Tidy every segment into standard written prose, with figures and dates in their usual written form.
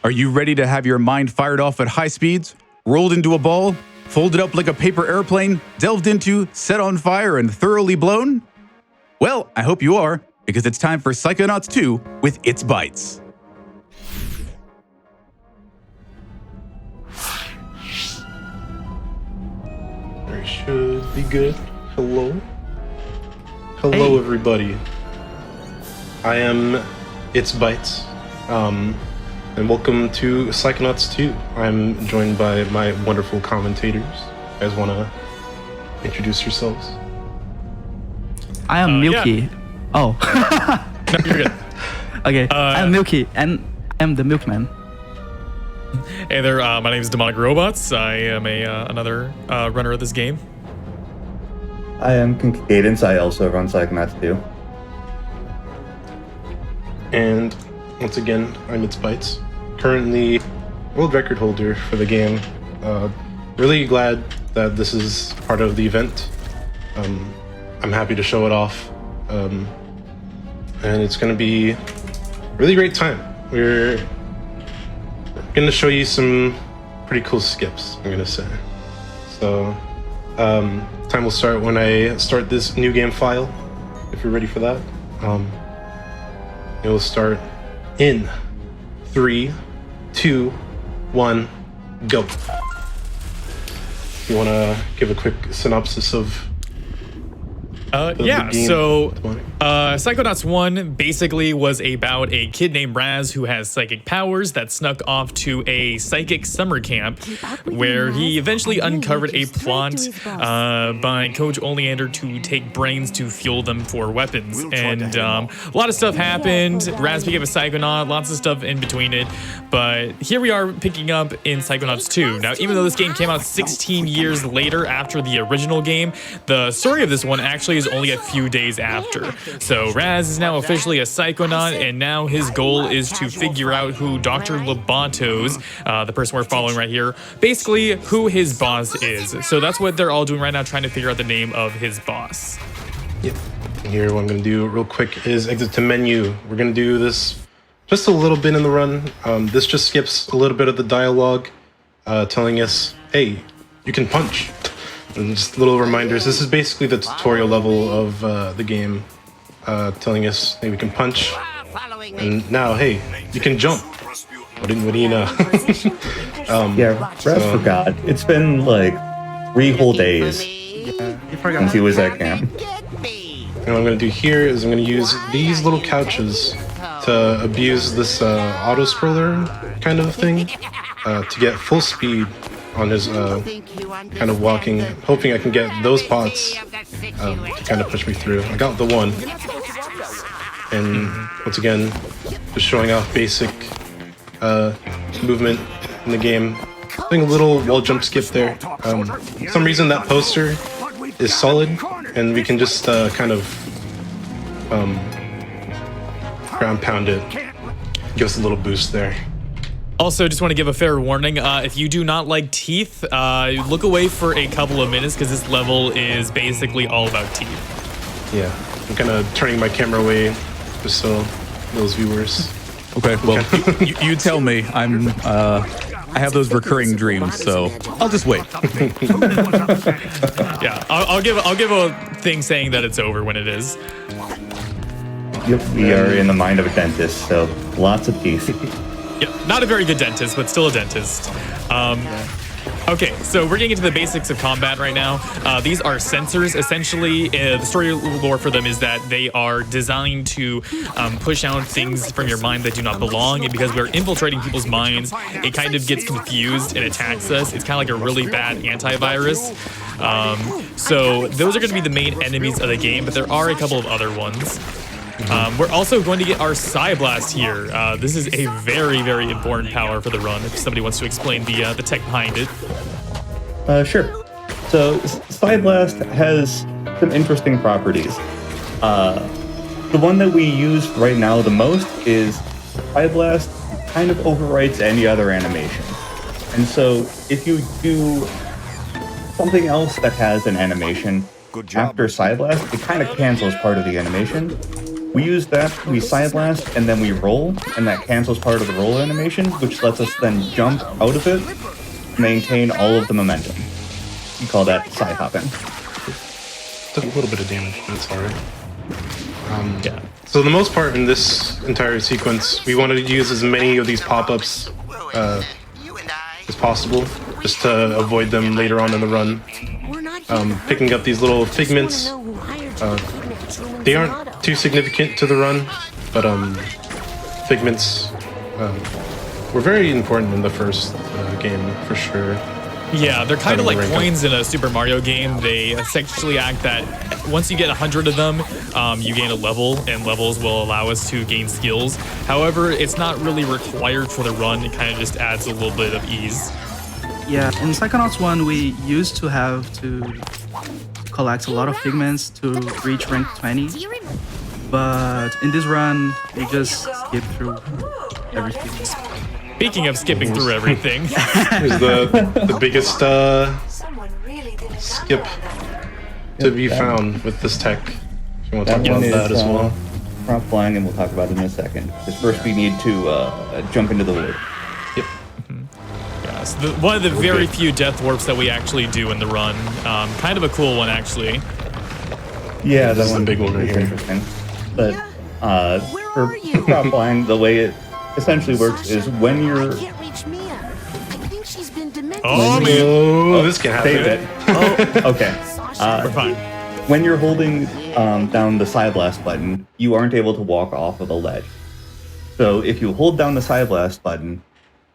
Are you ready to have your mind fired off at high speeds, rolled into a ball, folded up like a paper airplane, delved into, set on fire, and thoroughly blown? Well, I hope you are, because it's time for Psychonauts 2 with ItzBytez. I should be good. Hello? Hello, everybody. I am ItzBytez, and welcome to Psychonauts 2. I'm joined by my wonderful commentators. You guys want to introduce yourselves? I am Milky. Yeah. Oh. No, you're good. Okay, I am Milky, and I am the milkman. Hey there, my name is DemonicRobots. I am another runner of this game. I am KinkyCadence. I also run Psychonauts 2. And once again, I'm ItzBytez, currently world record holder for the game. Really glad that this is part of the event. I'm happy to show it off. And it's going to be a really great time. We're going to show you some pretty cool skips, I'm going to say. So, time will start when I start this new game file, if you're ready for that. It will start in 3, 2, 1, go. You want to give a quick synopsis of Yeah, so Psychonauts 1 basically was about a kid named Raz who has psychic powers that snuck off to a psychic summer camp where he eventually uncovered a plot by Coach Oleander to take brains to fuel them for weapons. And a lot of stuff happened. Raz became a Psychonaut, lots of stuff in between it. But here we are picking up in Psychonauts 2. Now, even though this game came out 16 years later after the original game, the story of this one actually is only a few days after. So Raz is now officially a Psychonaut, and now his goal is to figure out who Dr. Lobatos, the person we're following right here, basically who his boss is. So that's what they're all doing right now, trying to figure out the name of his boss. Yep. Here, what I'm going to do real quick is exit to menu. We're going to do this just a little bit in the run. This just skips a little bit of the dialogue, telling us, hey, you can punch. And just little reminders. This is basically the tutorial level of the game, telling us, hey, we can punch. And now, hey, you can jump. What do you know? Raz forgot. It's been like 3 whole days since he was at camp. And what I'm going to do here is I'm going to use these little couches to abuse this auto-scroller kind of thing to get full speed on his kind of walking, hoping I can get those pots to kind of push me through. I got the one. And once again, just showing off basic movement in the game. Doing a little wall jump skip there. For some reason that poster is solid, and we can just kind of ground pound it. Give us a little boost there. Also, just want to give a fair warning. If you do not like teeth, look away for a couple of minutes because this level is basically all about teeth. Yeah, I'm kind of turning my camera away just so those viewers. Okay, well, you tell me. I have those recurring dreams, so I'll just wait. Yeah, I'll give a thing saying that it's over when it is. Yep, we are in the mind of a dentist, so lots of teeth. Yeah, not a very good dentist, but still a dentist. Okay, so we're getting into the basics of combat right now. These are sensors. Essentially, the story lore for them is that they are designed to push out things from your mind that do not belong. And because we're infiltrating people's minds, it kind of gets confused and attacks us. It's kind of like a really bad antivirus. So those are going to be the main enemies of the game, but there are a couple of other ones. We're also going to get our Psy Blast here. This is a very, very important power for the run, if somebody wants to explain the tech behind it. Sure. So, Psy Blast has some interesting properties. The one that we use right now the most is Psy Blast kind of overwrites any other animation. And so, if you do something else that has an animation after Psy Blast, it kind of cancels part of the animation. We use that, we side blast, and then we roll, and that cancels part of the roll animation, which lets us then jump out of it, maintain all of the momentum. We call that side hopping. Took a little bit of damage, but it's alright. Yeah. So the most part in this entire sequence, we wanted to use as many of these pop-ups as possible, just to avoid them later on in the run. Picking up these little figments, they aren't too significant to the run, but figments were very important in the first game for sure. Yeah, they're kind of like coins in a Super Mario game. They essentially act that once you get 100 of them, you gain a level, and levels will allow us to gain skills. However, it's not really required for the run. It kind of just adds a little bit of ease. Yeah, in Psychonauts 1, we used to have to collect a lot of figments to reach rank 20. But in this run, we just skip through everything. Speaking of skipping through everything, Here's the biggest skip to be found with this tech. If you want to talk about that as well. Prop flying, and we'll talk about it in a second. Because first we need to jump into the wood. Yep. yeah, so one of the very few death warps that we actually do in the run. Kind of a cool one, actually. Yeah, This is the big one right here. Interesting. But for prop flying, the way it essentially works is when you're... Oh, man. Oh, this can happen. Save it. Oh, okay. We're fine. When you're holding down the side blast button, you aren't able to walk off of a ledge. So if you hold down the side blast button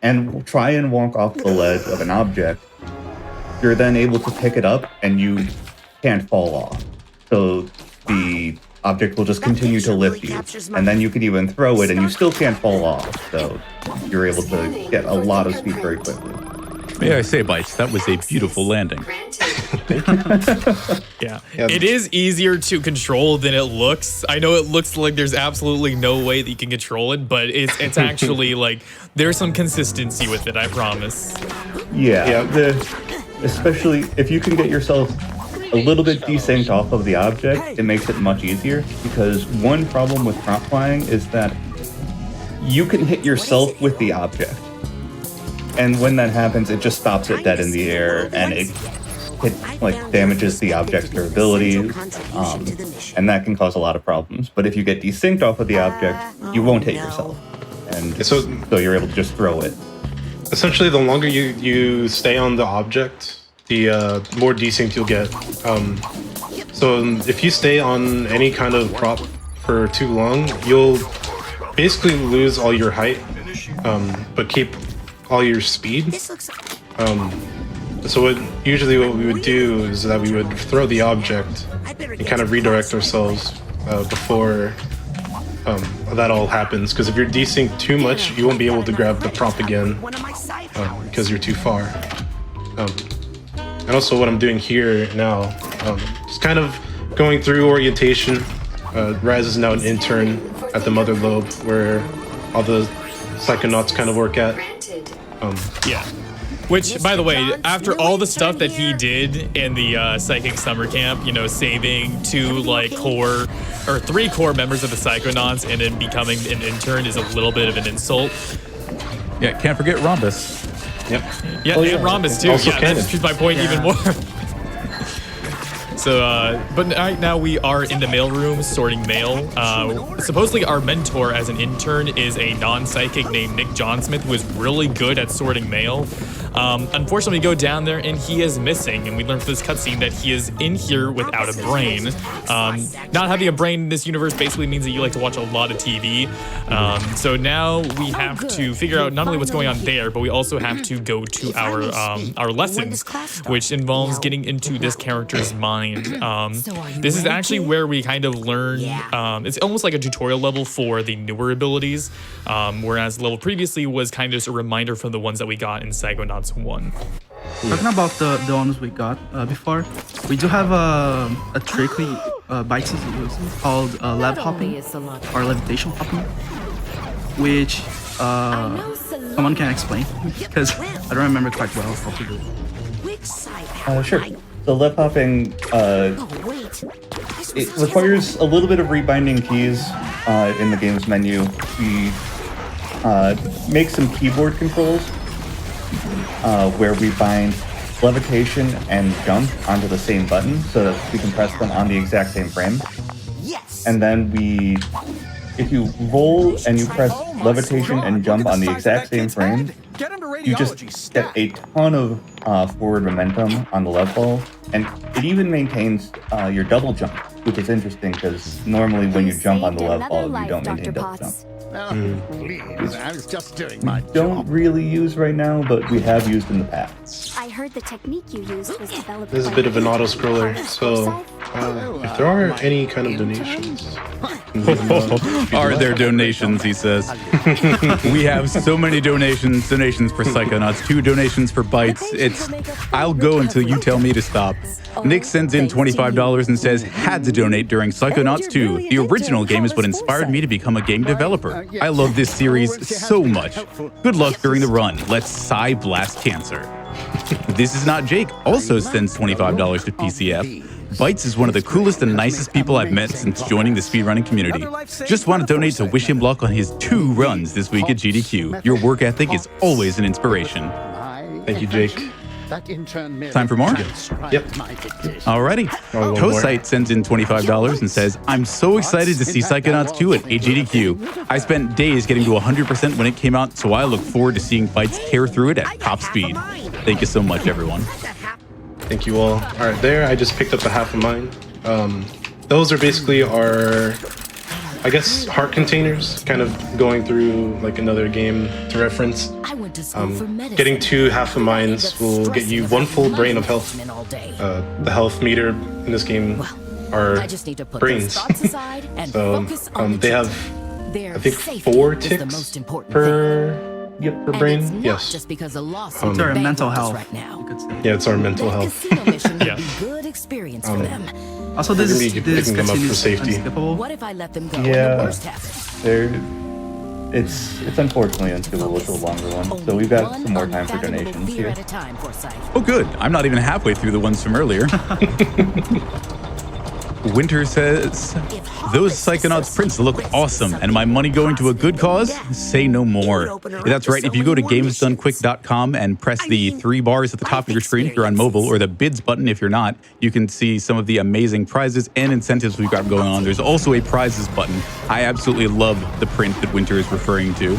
and try and walk off the ledge of an object, you're then able to pick it up and you can't fall off. So the object will just continue to lift you. And then you can even throw it and you still can't fall off. So you're able to get a lot of speed very quickly. May I say, Bytes, that was a beautiful landing. Yeah. It is easier to control than it looks. I know it looks like there's absolutely no way that you can control it, but it's actually like there's some consistency with it, I promise. Yeah. Especially if you can get yourself a little bit desynced off of the object, it makes it much easier, because one problem with prop flying is that you can hit yourself with the object. And when that happens, it just stops it dead in the air, and it like damages the object's durability, and that can cause a lot of problems. But if you get desynced off of the object, you won't hit yourself, and so you're able to just throw it. Essentially, the longer you stay on the object, the more desynced you'll get. So if you stay on any kind of prop for too long, you'll basically lose all your height, but keep all your speed. So what we would do is that we would throw the object and kind of redirect ourselves before that all happens. Because if you're desynced too much, you won't be able to grab the prop again because you're too far. And also what I'm doing here now, just kind of going through orientation. Raz is now an intern at the Mother Lobe, where all the Psychonauts kind of work at. Yeah. Which, by the way, after all the stuff that he did in the Psychic Summer Camp, you know, saving 3 core members of the Psychonauts and then becoming an intern is a little bit of an insult. Yeah, can't forget Rhombus. Yep. Yeah, and Rhombus too. Also yeah, that just proves my point even more. So, but right now we are in the mailroom sorting mail. Supposedly our mentor as an intern is a non-psychic named Nick John Smith, who is really good at sorting mail. Unfortunately, we go down there and he is missing, and we learn from this cutscene that he is in here without a brain. Not having a brain in this universe basically means that you like to watch a lot of TV. So now we have to figure out not only what's going on there, but we also have to go to our lessons, which involves getting into this character's mind. This is actually where we kind of learn. It's almost like a tutorial level for the newer abilities, whereas the level previously was kind of just a reminder from the ones that we got in Psychonauts 1. Talking about the ones we got before, we do have a trick we Bytes is called lab hopping or levitation hopping, which someone can explain because I don't remember quite well how to do it. Sure. So lab hopping, it requires a little bit of rebinding keys in the game's menu, we make some keyboard controls where we bind levitation and jump onto the same button so that we can press them on the exact same frame. Yes. And then if you roll and you press levitation and jump on the exact same frame, you just get a ton of forward momentum on the lev ball, and it even maintains your double jump, which is interesting because normally when you jump on the lev ball, you don't maintain double jump. Please, I was just doing my job. Don't really use right now, but we have used in the past. I heard the technique you used was developed. This is a bit of an auto scroller, so if there are any kind of donations, Are there donations, he says. We have so many donations for Psychonauts, 2 donations for Bytes. I'll go until you tell me to stop. Nick sends in $25 and says, had to donate during Psychonauts 2. The original game is what inspired me to become a game developer. I love this series so much. Good luck during the run. Let's Psy blast cancer. This is not Jake also sends $25 to PCF. Bytes is one of the coolest and nicest people I've met since joining the speedrunning community. Just want to donate to wish him luck on his 2 runs this week at GDQ. Your work ethic is always an inspiration. Thank you, Jake. Time for more? Yep. Alrighty. Tosite sends in $25 and says, I'm so excited to see Psychonauts 2 at AGDQ. I spent days getting to 100% when it came out, so I look forward to seeing Bytes tear through it at top speed. Thank you so much, everyone. Thank you all. All right, there, I just picked up a half of mine. Those are basically our, I guess, heart containers, kind of going through like another game to reference. Getting 2 half of mines will get you 1 full brain of health. The health meter in this game are brains. So they have, I think, 4 ticks per brain. Yes. It's our mental health. Yeah, it's our mental health. Yeah. Also, this Maybe picking them up for safety. unskippable. What if I let them go? Yeah, it's unfortunately unskippable. It's a longer one, so we've got some more time for donations here. Oh, good. I'm not even halfway through the ones from earlier. Winter says, those Psychonauts prints look awesome, and my money going to a good cause? Say no more. That's right, if you go to gamesdonequick.com and press the 3 bars at the top of your screen if you're on mobile, or the bids button if you're not, you can see some of the amazing prizes and incentives we've got going on. There's also a prizes button. I absolutely love the print that Winter is referring to.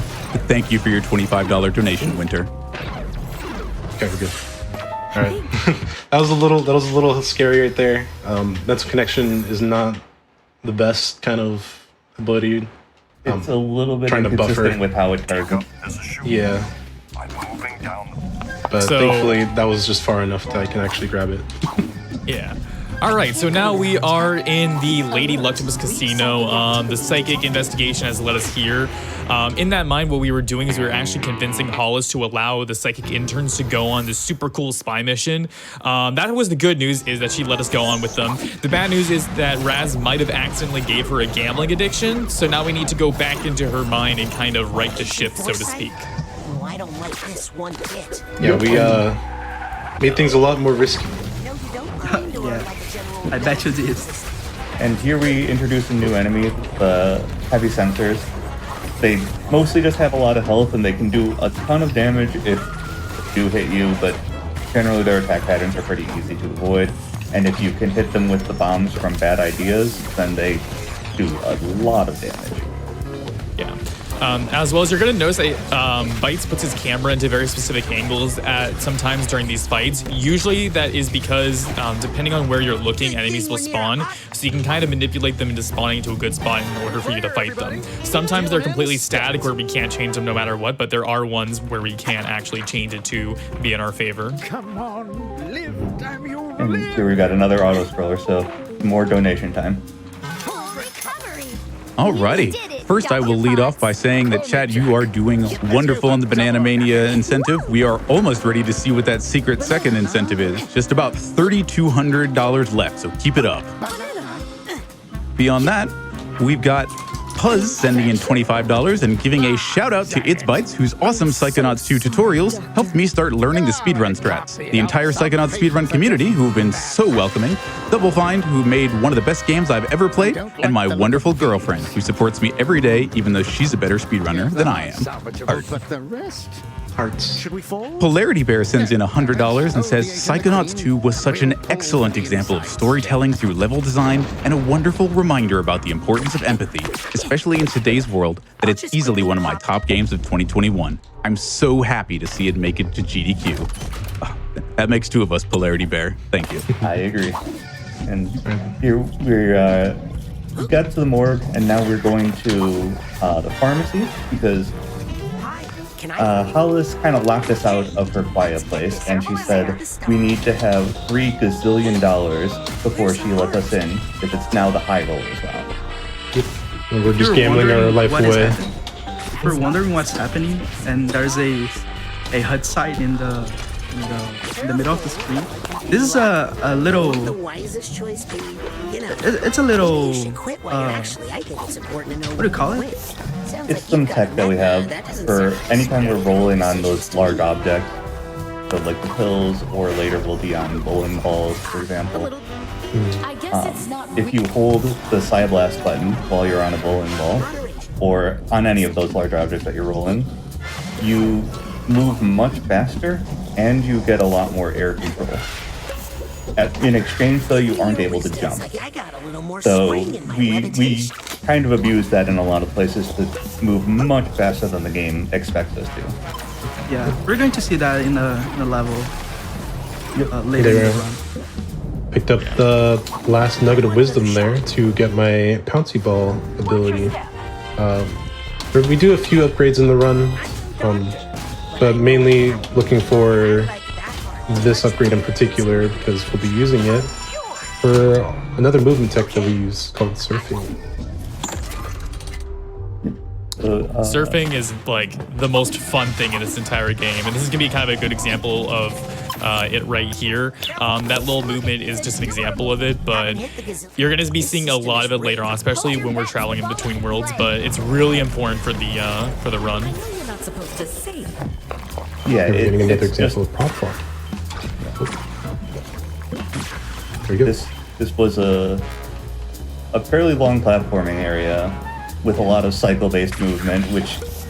Thank you for your $25 donation, Winter. Okay, we're good. All right, that was a little scary right there. Mental connection is not the best kind of ability. It's a little bit trying to inconsistent buffer with how it targets. Yeah, but thankfully that was just far enough that I can actually grab it. Yeah. All right, so now we are in the Lady Luctopus Casino. The psychic investigation has led us here. In that mine, what we were doing is we were actually convincing Hollis to allow the psychic interns to go on this super cool spy mission. That was the good news, is that she let us go on with them. The bad news is that Raz might have accidentally gave her a gambling addiction, so now we need to go back into her mind and kind of right the ship, so to speak. Oh, I don't like this one bit. Yeah, we made things a lot more risky. Yeah, I bet you did. And here we introduce a new enemy, the heavy sensors. They mostly just have a lot of health and they can do a ton of damage if they do hit you, but generally their attack patterns are pretty easy to avoid. And if you can hit them with the bombs from Bad Ideas, then they do a lot of damage. Yeah. As well as you're going to notice that Bytes puts his camera into very specific angles at sometimes during these fights. Usually that is because depending on where you're looking, enemies will spawn. So you can kind of manipulate them into spawning into a good spot in order for you to fight them. Sometimes they're completely static where we can't change them no matter what, but there are ones where we can actually change it to be in our favor. Come on, live, damn you. And here we got another auto scroller, so more donation time. Alrighty. First, I will lead off by saying that, Chad, you are doing wonderful on the Banana Mania incentive. We are almost ready to see what that secret second incentive is. Just about $3,200 left, so keep it up. Beyond that, we've got Puzz sending in $25 and giving a shout out to ItzBytez, whose awesome Psychonauts 2 tutorials helped me start learning the speedrun strats. The entire Psychonauts speedrun community, who have been so welcoming, Double Find, who made one of the best games I've ever played, and my wonderful girlfriend, who supports me every day, even though she's a better speedrunner than I am. Hearts. Polarity Bear sends in $100 and says Psychonauts 2 was such an excellent example of storytelling through level design and a wonderful reminder about the importance of empathy, especially in today's world, that it's easily one of my top games of 2021. I'm so happy to see it make it to GDQ. That makes two of us, Polarity Bear. Thank you. I agree. And here we got to the morgue, and now we're going to the pharmacy because Hollis kind of locked us out of her quiet place, and she said we need to have $3 gazillion before she lets us in, if it's now the high rollers round. And we're just gambling our life away. We're wondering what's happening, and there's a HUD site in the middle of the screen. This is a little. The wisest choice be, you know, It's a little. actually, I think it's important to know What do you call it? It's some tech that we have for anytime we're rolling on those large objects. So like the pills, or later we'll be on bowling balls, for example. If you hold the side blast button while you're on a bowling ball, or on any of those large objects that you're rolling, you move much faster and you get a lot more air control. In exchange, though, you aren't able to jump. So we kind of abuse that in a lot of places to move much faster than the game expects us to. Yeah, we're going to see that in the level later in the run. Picked up the last nugget of wisdom there to get my Pouncy Ball ability. We do a few upgrades in the run, but mainly looking for this upgrade in particular because we'll be using it for another movement tech that we use called surfing. Surfing is like the most fun thing in this entire game, and this is gonna be kind of a good example of it right here. That little movement is just an example of it, but you're gonna be seeing a lot of it later on, especially when we're traveling in between worlds. But it's really important for the run. Yeah, we're getting another example of prop farm. There we go. This was a fairly long platforming area with a lot of cycle-based movement, which is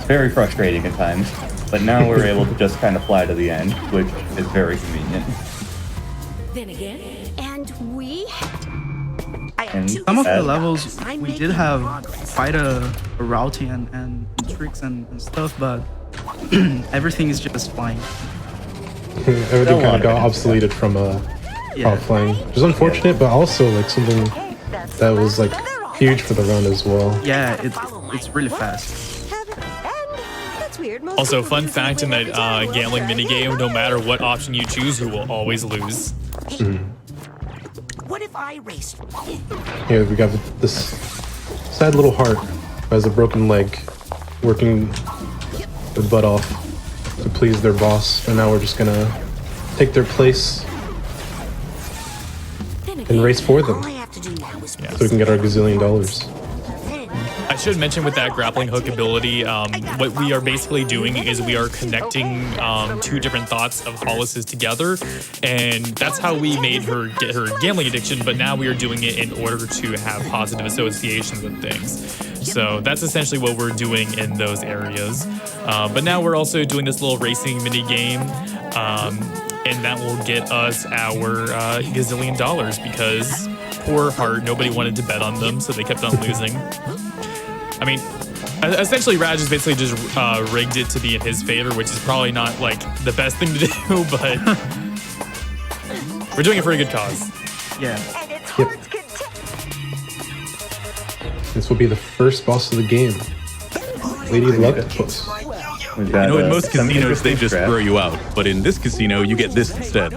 very frustrating at times. But now we're able to just kind of fly to the end, which is very convenient. Then again, and we. And Some of the levels we did have quite a routing and tricks and stuff, but everything is just flying. Everything kind of got obsoleted from prop flying, which is unfortunate, but also like something that was like huge for the run as well. Yeah, it's really fast. Also, fun fact in that gambling minigame, no matter what option you choose, you will always lose. What if I raced? Here we got this sad little heart who has a broken leg, working their butt off to please their boss, and now we're just gonna take their place and race for them so we can get our gazillion dollars. I should mention with that grappling hook ability, what we are basically doing is we are connecting two different thoughts of Hollis's together, and that's how we made her get her gambling addiction, but now we are doing it in order to have positive associations with things. So that's essentially what we're doing in those areas. But now we're also doing this little racing mini game, and that will get us our gazillion dollars because poor Heart, nobody wanted to bet on them, so they kept on losing. I mean, essentially Raj has basically just rigged it to be in his favor, which is probably not like the best thing to do, but we're doing it for a good cause. Yeah. Yep. This will be the first boss of the game, Lady Luckpuss. In most casinos, they just throw you out, but in this casino, you get this instead.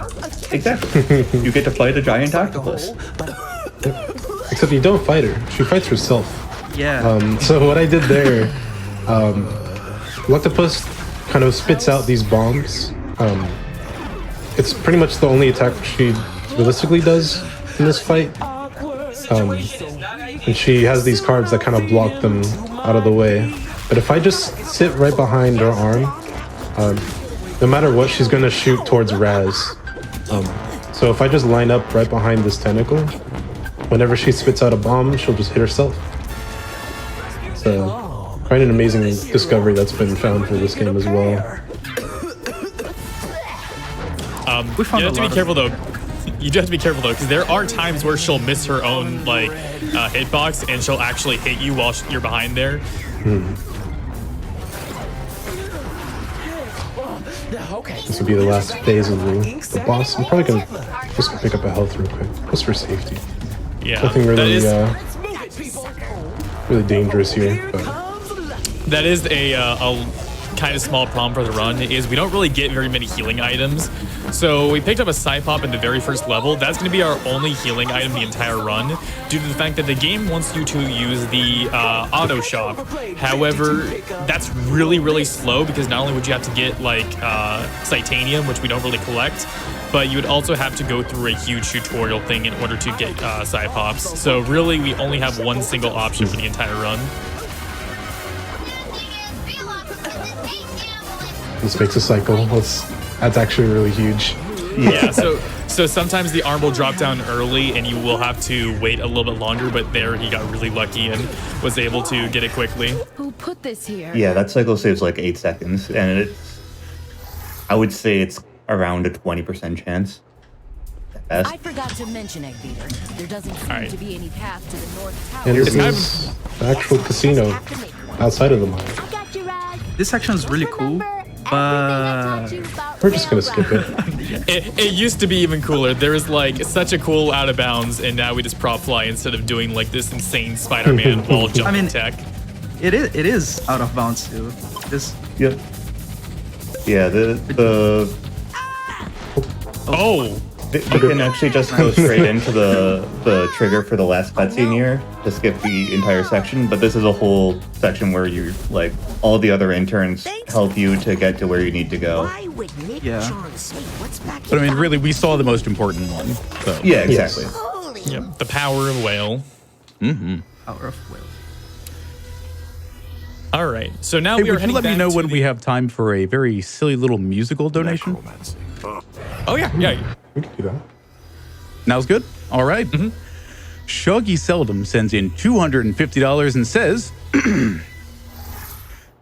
Exactly. You get to fight a giant octopus. Except you don't fight her. She fights herself. Yeah. So what I did there, Luckpuss kind of spits out these bombs. It's pretty much the only attack she realistically does in this fight. and she has these cards that kind of block them out of the way. But if I just sit right behind her arm, no matter what, she's gonna shoot towards Raz. So if I just line up right behind this tentacle, whenever she spits out a bomb, she'll just hit herself. So quite an amazing discovery that's been found for this game as well. You have to be careful though. You do have to be careful though, because there are times where she'll miss her own like hitbox, and she'll actually hit you while you're behind there. This will be the last phase of the boss. I'm probably gonna just pick up a health real quick, just for safety. Yeah, Nothing really, really dangerous here. But. That is a kind of small problem for the run, is we don't really get very many healing items. So we picked up a Psypop in the very first level. That's going to be our only healing item the entire run, due to the fact that the game wants you to use the auto shop. However, that's really, really slow, because not only would you have to get like Titanium, which we don't really collect, but you would also have to go through a huge tutorial thing in order to get Psypops. So really, we only have one single option for the entire run. This makes a cycle. That's actually really huge. Yeah, so sometimes the arm will drop down early and you will have to wait a little bit longer, but there he got really lucky and was able to get it quickly. Who put this here? Yeah, that cycle saves like 8 seconds, and I would say it's around a 20% chance. At best. I forgot to mention, AGDQ. There doesn't seem to be any path to the north tower. And this is the actual casino outside of the mine. This section is really cool, but we're just gonna skip it. It used to be even cooler. There was like such a cool out of bounds, and now we just prop fly instead of doing like this insane Spider-Man wall jumping tech. It is out of bounds too. This. Yep. Yeah. The. Oh. We can actually just go straight into the trigger for the last cutscene here to skip the entire section, but this is a whole section where you like all the other interns help you to get to where you need to go. Yeah. But I mean, really, we saw the most important one. So. Yeah, exactly. Yep. The power of whale. Power of whale. All right. So now Hey, we are would you heading let me back know to when the- we have time for a very silly little musical donation? Oh yeah, yeah. We can do that. Now's good? All right. Shoggy Seldom sends in $250 and says,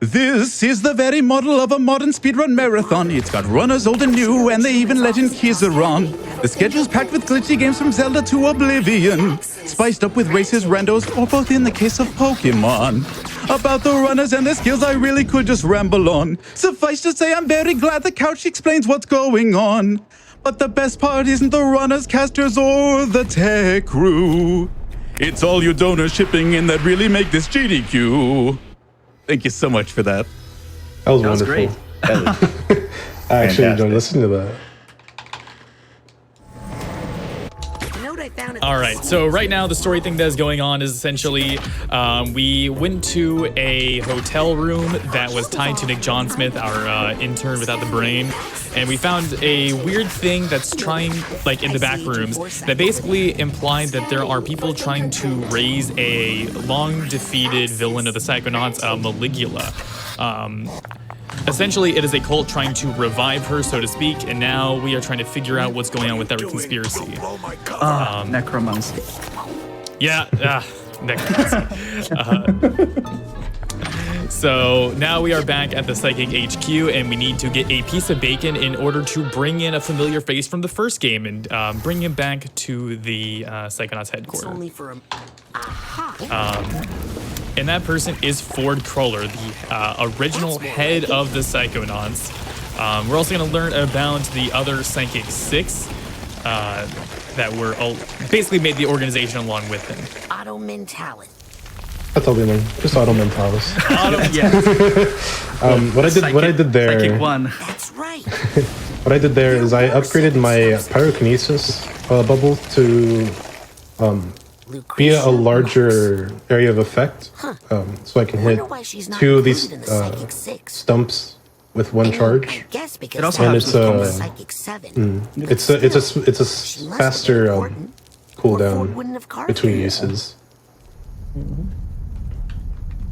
This is the very model of a modern speedrun marathon. It's got runners old and new, and they even let in Kizaron. The schedule's packed with glitchy games from Zelda to Oblivion, spiced up with races, randos, or both in the case of Pokemon. About the runners and their skills, I really could just ramble on. Suffice to say, I'm very glad the couch explains what's going on. But the best part isn't the runners, casters, or the tech crew. It's all you donors shipping in that really make this GDQ. Thank you so much for that. That was That was wonderful. great. I actually don't fantastic. listen to that. All right, so right now the story thing that is going on is essentially we went to a hotel room that was tied to Nick John Smith, our intern without the brain, and we found a weird thing that's trying, like in the back rooms, that basically implied that there are people trying to raise a long defeated villain of the Psychonauts, Milkydere. Essentially, it is a cult trying to revive her, so to speak, and now we are trying to figure out what's going on with that conspiracy. Necromancy. Yeah, necromancy. So now we are back at the Psychic HQ, and we need to get a piece of bacon in order to bring in a familiar face from the first game and bring him back to the Psychonauts headquarters. Only for And that person is Ford Cruller, the original head of the Psychonauts. We're also going to learn about the other Psychic 6 that were basically made the organization along with him. Auto Mentalis. That's all they know. Just Auto Mentalis. Yeah. What I did there. Psychic 1. That's right. What I did there is I upgraded my pyrokinesis bubble to be a larger area of effect, so I can hit two of these stumps with one charge. It also And has it's a faster cooldown wouldn't have carved between it. uses.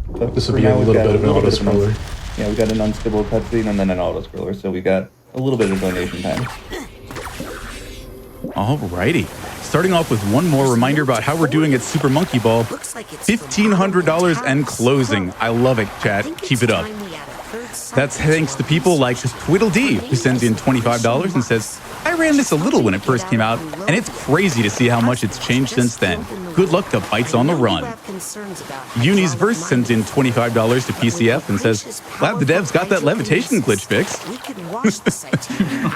But This for would be a now, we've little got bit of an little auto bit scroller. Yeah, we got an unskippable cutscene and then an auto scroller, so we got a little bit of donation time. Alrighty. Starting off with one more reminder about how we're doing at Super Monkey Ball. Looks like it's $1,500 and closing. I love it, chat. Keep it up. That's thanks to people like Tweedledee, who sends in $25 and says, I ran this a little when it first came out, and it's crazy to see how much it's changed since then. Good luck to Bites on the Run. Uni's Verse sends in $25 to PCF and says, glad the devs got that levitation glitch fixed.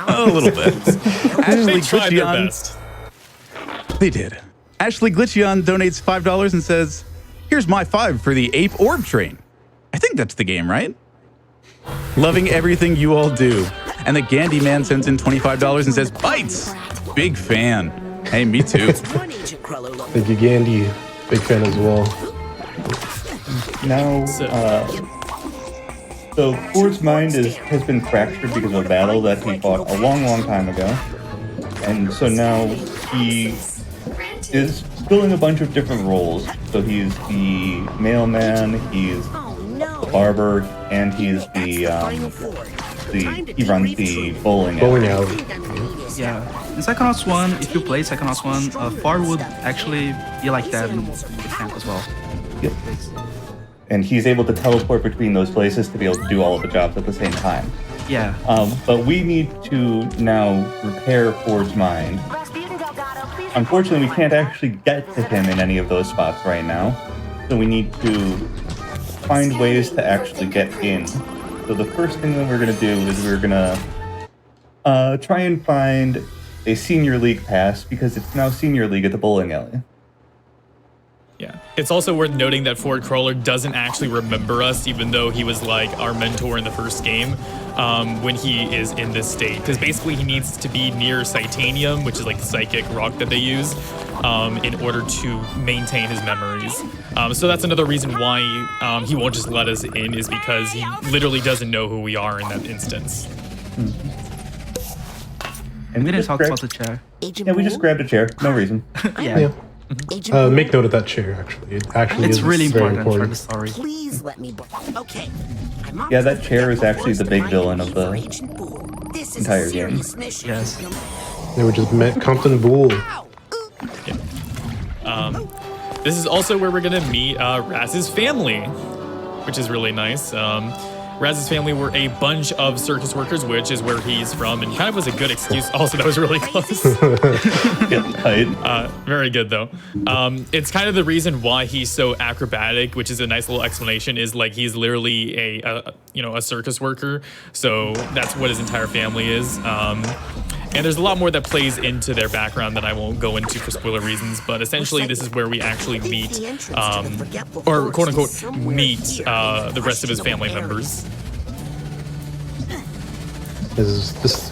A little bit. They Ashley tried their Glitchion, best. they did. Ashley Glitchion donates $5 and says, here's my 5 for the Ape Orb Train. I think that's the game, right? Loving everything you all do. And the Gandhi Man sends in $25 and says, Bites! Big fan. Hey, me too. Thank you, Gandhi. Big fan as well. Now, so Ford's mind has been fractured because of a battle that he fought a long, long time ago. And so now he is filling a bunch of different roles. So he's the mailman, he's the barber, and he's he runs the bowling alley. Yeah. In Psychonauts 1, if you play Psychonauts 1, Far would actually be like that in the camp as well. Yep. And he's able to teleport between those places to be able to do all of the jobs at the same time. Yeah. But we need to now repair Ford's mind. Unfortunately, we can't actually get to him in any of those spots right now. So we need to find ways to actually get in. So the first thing that we're going to do is we're going to try and find a Senior League pass, because it's now Senior League at the bowling alley. Yeah. It's also worth noting that Ford Crawler doesn't actually remember us, even though he was like our mentor in the first game, when he is in this state. Because basically he needs to be near Titanium, which is like the psychic rock that they use, in order to maintain his memories. So that's another reason why he won't just let us in, is because he literally doesn't know who we are in that instance. And We didn't talk grabbed- about the chair. Yeah, we just grabbed a chair. No reason. Yeah. Make note of that chair, actually. It actually It's is really very important for the important. story. Please let me. Okay. Yeah, that chair is actually the big villain of the entire game. Yes. They were just met Compton Bull. This is also where we're gonna meet Raz's family, which is really nice. Raz's family were a bunch of circus workers, which is where he's from, and kind of was a good excuse. Also, that was really close. Very good though. It's kind of the reason why he's so acrobatic, which is a nice little explanation. Is like he's literally a circus worker, so that's what his entire family is. And there's a lot more that plays into their background that I won't go into for spoiler reasons, but essentially this is where we actually meet, or quote unquote, meet the rest of his family members. Is this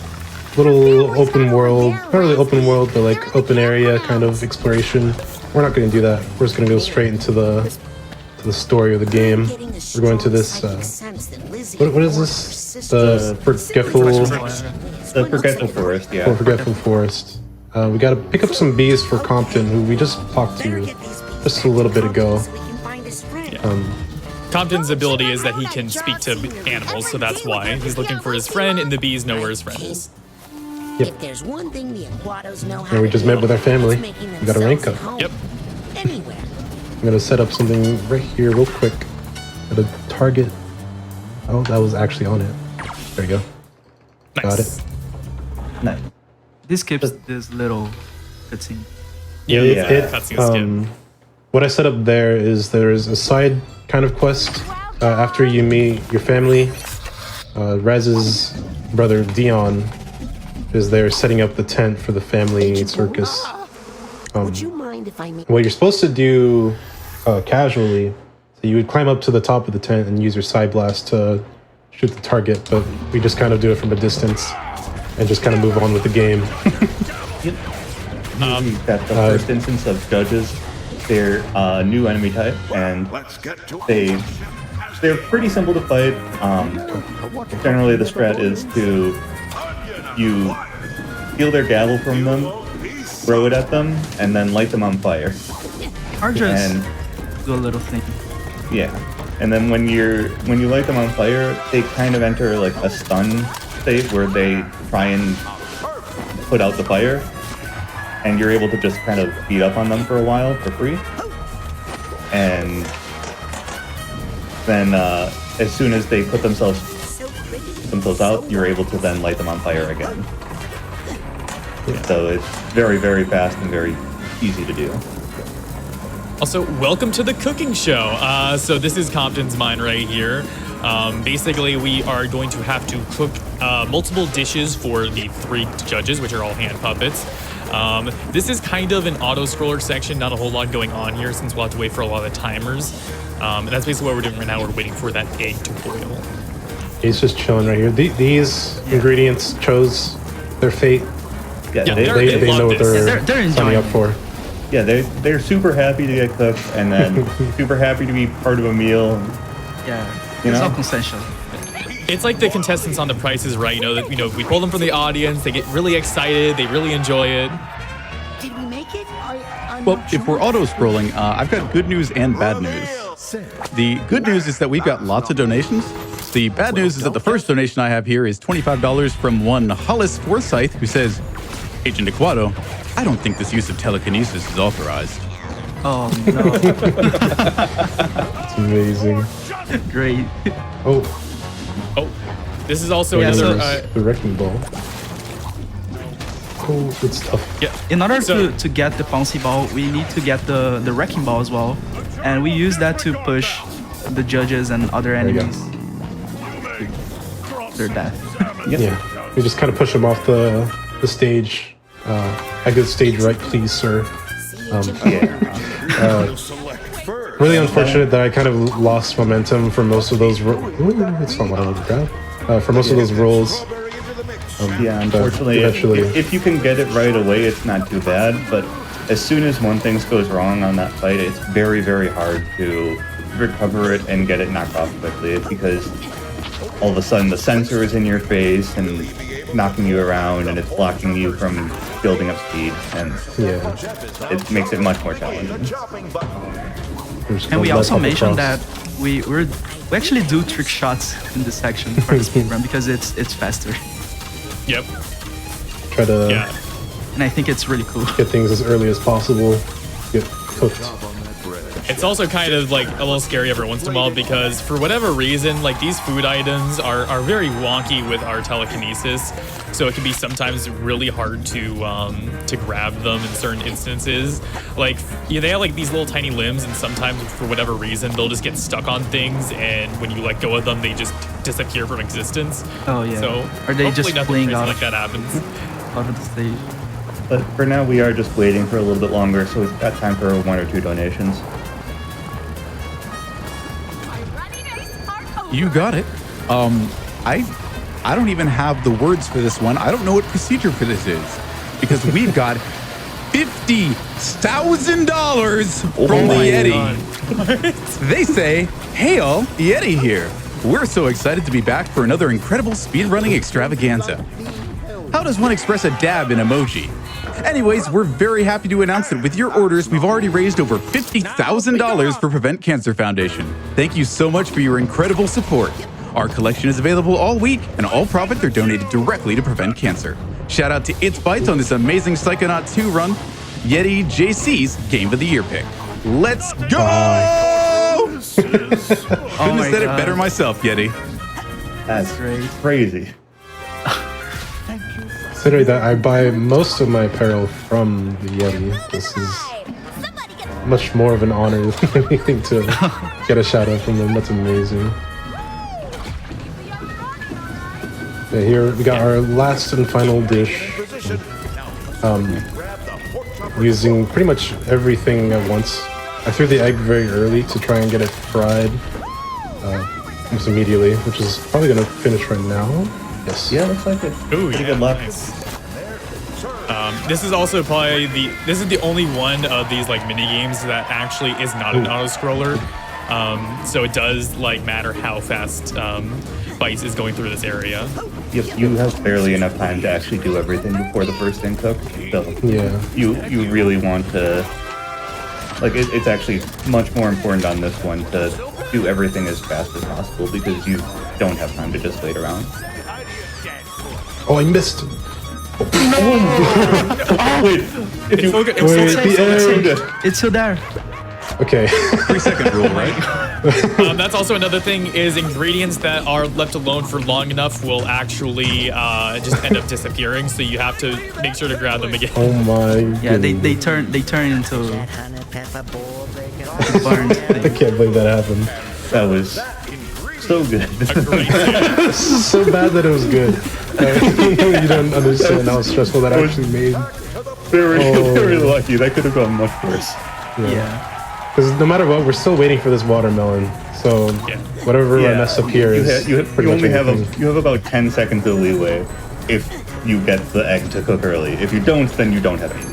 little open world, not really open world, but like open area kind of exploration. We're not going to do that. We're just going to go straight into the story of the game. We're going to this, what is this? The Forgetful Forest, yeah. Forgetful Forest. We got to pick up some bees for Compton, who we just talked to just a little bit ago. Compton's ability is that he can speak to animals, so that's why he's looking for his friend, and the bees know where his friend is. Yep. If there's one thing the Aquatos know how And we to just do, met with our family. it's making We got a rank themselves up. home. Yep. Anywhere. I'm going to set up something right here real quick. At a target. Oh, that was actually on it. There you go. Nice. Got it. Nice. This skips this little cutscene. Yeah, It- that's gonna skip. What I set up there is there's a side kind of quest after you meet your family. Raz's brother Dion is there setting up the tent for the family circus. Would you mind if I make What you're supposed to do casually, so you would climb up to the top of the tent and use your side blast to shoot the target, but we just kind of do it from a distance and just kind of move on with the game. That's the first instance of judges. They're a new enemy type, and they're pretty simple to fight. Generally, the strat is to you steal their gavel from them, throw it at them and then light them on fire. Or just And do a little thing. yeah, and then when you light them on fire, they kind of enter like a stun state where they try and put out the fire, and you're able to just kind of beat up on them for a while for free. And then as soon as they put themselves out, you're able to then light them on fire again. So it's very, very fast and very easy to do. Also, welcome to the cooking show. So this is Compton's Mine right here. Basically, we are going to have to cook multiple dishes for the 3 judges, which are all hand puppets. This is kind of an auto-scroller section, not a whole lot going on here since we'll have to wait for a lot of the timers. And that's basically what we're doing right now. We're waiting for that egg to boil. He's just chilling right here. These ingredients chose their fate. Yeah, Yeah, they They know what They're they're enjoying signing up it. for. Yeah, they're super happy to get cooked and then super happy to be part of a meal. Yeah, You it's know? all consensual. It's like the contestants on The Price is Right. If we pull them from the audience, they get really excited. They really enjoy it. Did we make it? I'm Well, not if sure. we're auto-scrolling, I've got good news and bad news. The good news is that we've got lots of donations. The bad news is that the first donation I have here is $25 from one Hollis Forsyth, who says, Agent Aquado, I don't think this use of telekinesis is authorized. Oh no, It's amazing. great. Oh, Oh, this is also Yeah, another. there's the wrecking ball. Oh, good stuff. Yeah. In order So- to get the bouncy ball, we need to get the wrecking ball as well, and we use that to push the judges and other you go. enemies to their death. Yeah, we just kind of push them off the stage. I go stage right, please, sir. Really unfortunate that I kind of lost momentum for most of those. It's not what I would grab. For most of those rolls. Yeah, But unfortunately, eventually, if you can get it right away, it's not too bad. But as soon as one thing goes wrong on that fight, it's very, very hard to recover it and get it knocked off quickly because all of a sudden the sensor is in your face and knocking you around, and it's blocking you from building up speed, and yeah. it makes it much more challenging. And we also mentioned that we actually do trick shots in this section for the speedrun because it's faster, Yep. Try to Yeah. and I think it's really cool. get things as early as possible. Get cooked. It's also kind of like a little scary every once in a while because for whatever reason, like these food items are very wonky with our telekinesis. So it can be sometimes really hard to grab them in certain instances. Like they have like these little tiny limbs, and sometimes for whatever reason they'll just get stuck on things, and when you let go of them, they just disappear from existence. Oh yeah. So Are they hopefully just nothing fleeing crazy out like that happens. of the stage? But for now, we are just waiting for a little bit longer, so we've got time for 1 or 2 donations. You got it. I don't even have the words for this one. I don't know what procedure for this is because we've got $50,000 from the Yeti. They say, "Hail, Yeti here. We're so excited to be back for another incredible speedrunning extravaganza." How does one express a dab in emoji? Anyways, we're very happy to announce that with your orders, we've already raised over $50,000 for Prevent Cancer Foundation. Thank you so much for your incredible support. Our collection is available all week, and all profits are donated directly to Prevent Cancer. Shout out to ItzBytez on this amazing Psychonauts 2 run. Yeti JC's Game of the Year pick. Let's go! Couldn't have said it better myself, Yeti. That's Great. crazy. Considering that I buy most of my apparel from the Yeti, this is much more of an honor than anything to get a shout out from them. That's amazing. Yeah, here we got our last and final dish. Using pretty much everything at once. I threw the egg very early to try and get it fried almost immediately, which is probably gonna finish right now. Yes. Yeah, looks like it. Ooh, Pretty yeah, good luck. nice. This is also probably this is the only one of these like mini games that actually is not an auto scroller. So it does like matter how fast Bytes is going through this area. you have barely enough time to actually do everything before the first thing cooks. So Yeah. you really want to, like, it's actually much more important on this one to do everything as fast as possible because you don't have time to just wait around. Oh, I missed. Wait, if you Okay, It's still there. Okay. 3-second rule, right? that's also another thing is ingredients that are left alone for long enough will actually just end up disappearing. So you have to make sure to grab them again. Oh my. Yeah, goodness. they turn into burned I thing. can't believe that happened. that was so good. Great. This is so bad that it was good. You don't understand how stressful that actually made. Very lucky. That could have gone much worse. Yeah. Because no matter what, we're still waiting for this watermelon. So whatever I mess up here is you pretty much only have everything. you have about 10 seconds of leeway if you get the egg to cook early. If you don't, then you don't have any.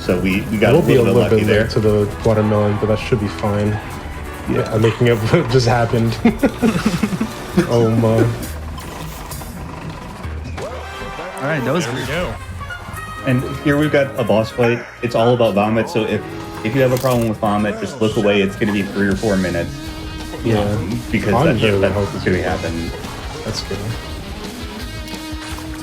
So we got We'll be a little lucky bit there. late to the watermelon, but that should be fine. Yeah, I'm making up what just happened. Oh my. All right, that was There we good. go. And here we've got a boss fight. It's all about vomit. So if you have a problem with vomit, just look away. It's going to be 3 or 4 minutes Yeah. because I'm that's very going to happen. That's good.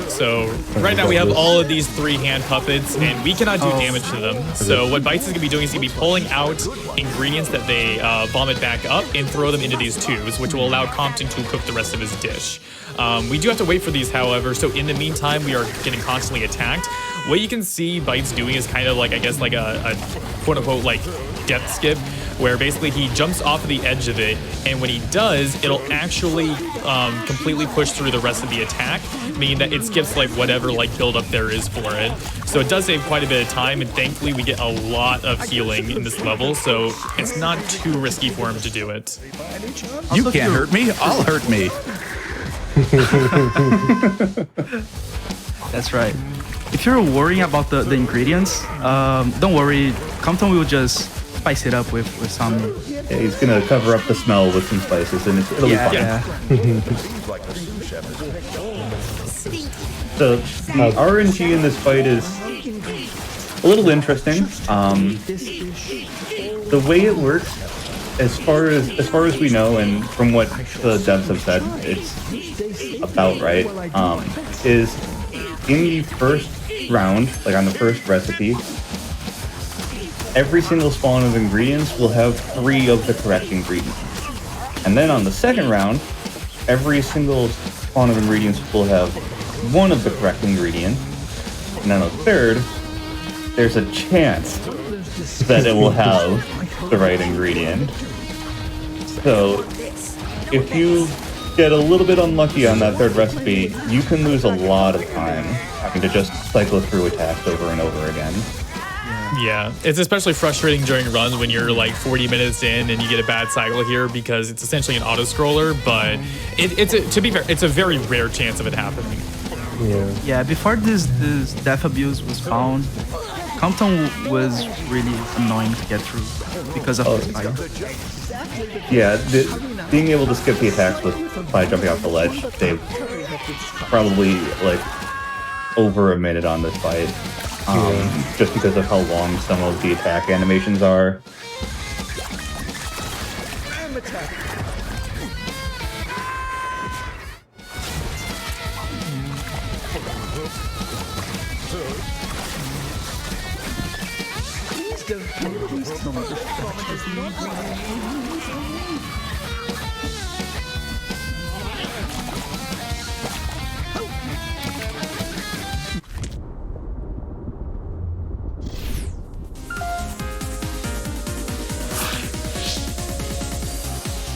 So right now we have all of these 3 hand puppets, and we cannot do damage to them. So what Bytes is going to be doing is going to be pulling out ingredients that they vomit back up and throw them into these tubes, which will allow Compton to cook the rest of his dish. We do have to wait for these, however, so in the meantime, we are getting constantly attacked. What you can see Bytes doing is kind of like, I guess, like a quote-unquote, like, death skip, where basically he jumps off of the edge of it, and when he does, it'll actually completely push through the rest of the attack, meaning that it skips, like, whatever, like, build-up there is for it. So it does save quite a bit of time, and thankfully we get a lot of healing in this level, so it's not too risky for him to do it. You can't hurt me. I'll hurt me. That's right. If you're worrying about the ingredients, don't worry. Compton will just spice it up with some. Yeah, he's going to cover up the smell with some spices, and it'll be fine. Yeah. So the RNG in this fight is a little interesting. The way it works, as far as we know, and from what the devs have said, it's about right. Is in the first round, like on the first recipe, every single spawn of ingredients will have 3 of the correct ingredients, and then on the second round, every single spawn of ingredients will have 1 of the correct ingredient, and then on the third, there's a chance that it will have the right ingredient. So if you get a little bit unlucky on that third recipe, you can lose a lot of time having to just cycle through attacks over and over again. Yeah, it's especially frustrating during runs when you're like 40 minutes in and you get a bad cycle here because it's essentially an auto-scroller, but to be fair, it's a very rare chance of it happening. Yeah, before this death abuse was found, Compton was really annoying to get through because of this fight. Yeah, being able to skip the attacks by jumping off the ledge saved probably like over a minute on this fight, just because of how long some of the attack animations are.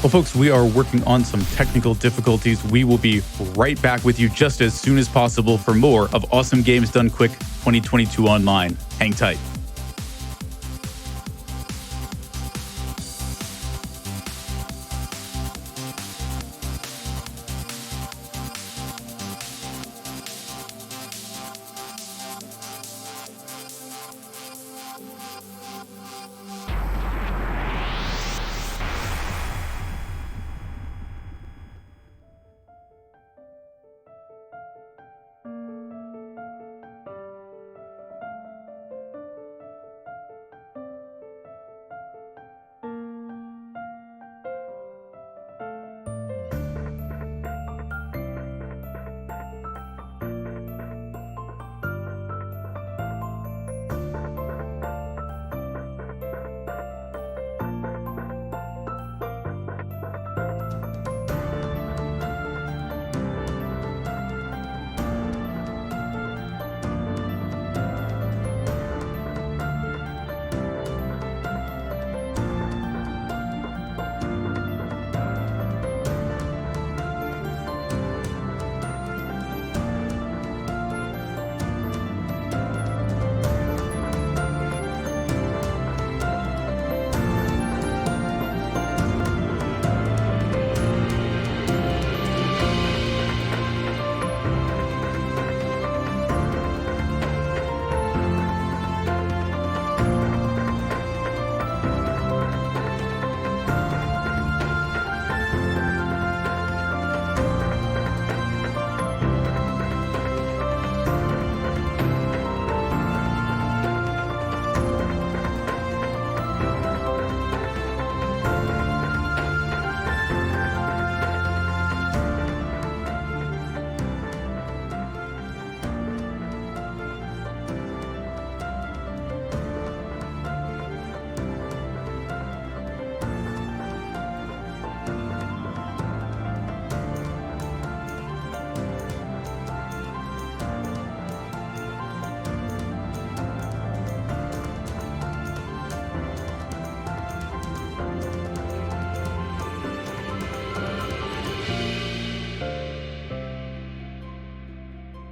Well, folks, we are working on some technical difficulties. We will be right back with you just as soon as possible for more of Awesome Games Done Quick 2022 Online. Hang tight.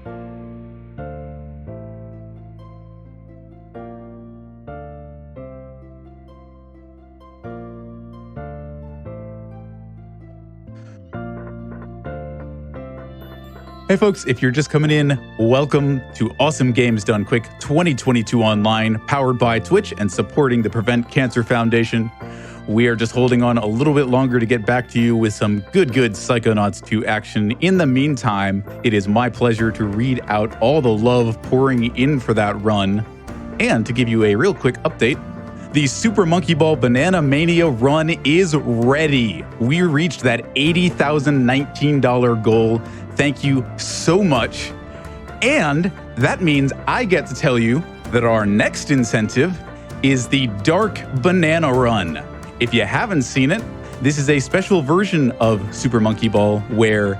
Hey folks, if you're just coming in, welcome to Awesome Games Done Quick 2022 Online, powered by Twitch and supporting the Prevent Cancer Foundation. We are just holding on a little bit longer to get back to you with some good Psychonauts 2 action. In the meantime, it is my pleasure to read out all the love pouring in for that run, and to give you a real quick update. The Super Monkey Ball Banana Mania run is ready. We reached that $80,019 goal. Thank you so much. And that means I get to tell you that our next incentive is the Dark Banana Run. If you haven't seen it, this is a special version of Super Monkey Ball where,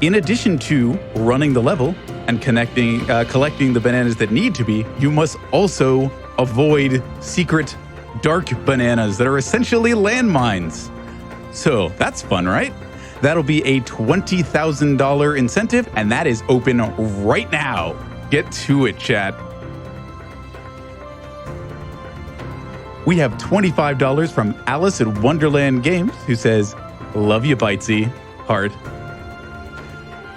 in addition to running the level and collecting the bananas that need to be, you must also avoid secret dark bananas that are essentially landmines. So that's fun, right? That'll be a $20,000 incentive, and that is open right now. Get to it, chat. We have $25 from Alice at Wonderland Games, who says, "Love you, Bytesy," heart.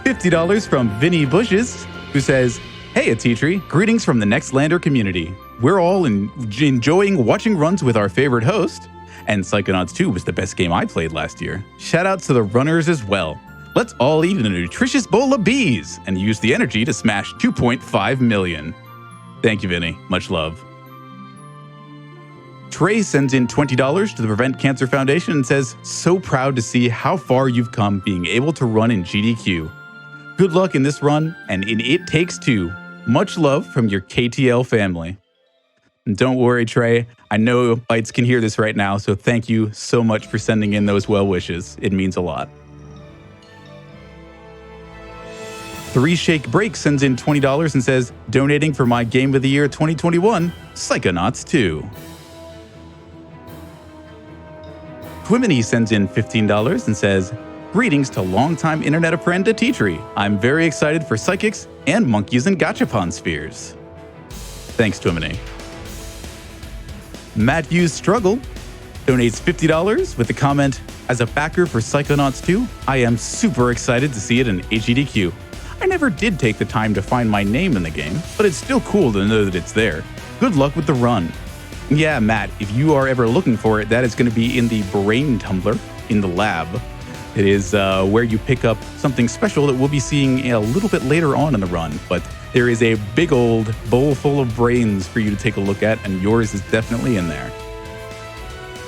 $50 from Vinny Bushes, who says, "Hey, ateatree, greetings from the Next Lander community. We're all enjoying watching runs with our favorite host, and Psychonauts 2 was the best game I played last year. Shout out to the runners as well. Let's all eat a nutritious bowl of bees and use the energy to smash 2.5 million. Thank you, Vinny. Much love. Trey sends in $20 to the Prevent Cancer Foundation and says, "So proud to see how far you've come being able to run in GDQ. Good luck in this run and in It Takes Two. Much love from your KTL family." And don't worry, Trey. I know Bytes can hear this right now, so thank you so much for sending in those well wishes. It means a lot. 3 Shake Break sends in $20 and says, "Donating for my Game of the Year 2021, Psychonauts 2. Twimini sends in $15 and says, "Greetings to longtime internet friend ateatree. I'm very excited for Psychics and Monkeys and Gachapon Spheres." Thanks, Twimini. Matt Hughes Struggle donates $50 with the comment, "As a backer for Psychonauts 2, I am super excited to see it in AGDQ. I never did take the time to find my name in the game, but it's still cool to know that it's there. Good luck with the run." Yeah, Matt, if you are ever looking for it, that is going to be in the Brain Tumbler in the lab. It is where you pick up something special that we'll be seeing a little bit later on in the run, but there is a big old bowl full of brains for you to take a look at, and yours is definitely in there.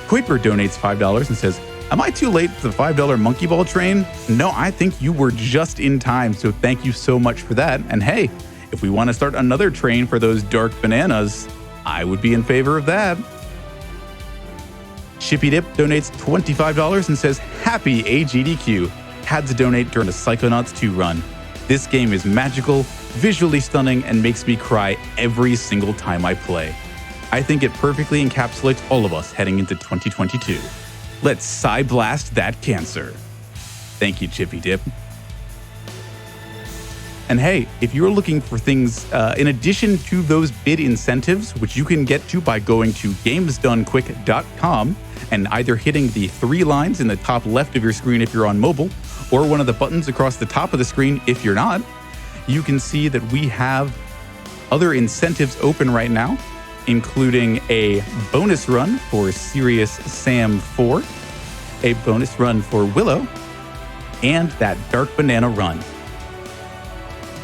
Kuiper donates $5 and says, "Am I too late for the $5 Monkey Ball train? No, I think you were just in time, so thank you so much for that. And hey, if we want to start another train for those dark bananas, I would be in favor of that." Shippy Dip donates $25 and says, "Happy AGDQ. Had to donate during the Psychonauts 2 run. This game is magical, visually stunning, and makes me cry every single time I play. I think it perfectly encapsulates all of us heading into 2022. Let's psy-blast that cancer." Thank you, Chippy Dip. And hey, if you're looking for things in addition to those bid incentives, which you can get to by going to gamesdonequick.com and either hitting the 3 lines in the top left of your screen if you're on mobile, or one of the buttons across the top of the screen if you're not, you can see that we have other incentives open right now, including a bonus run for Serious Sam 4, a bonus run for Willow, and that Dark Banana run.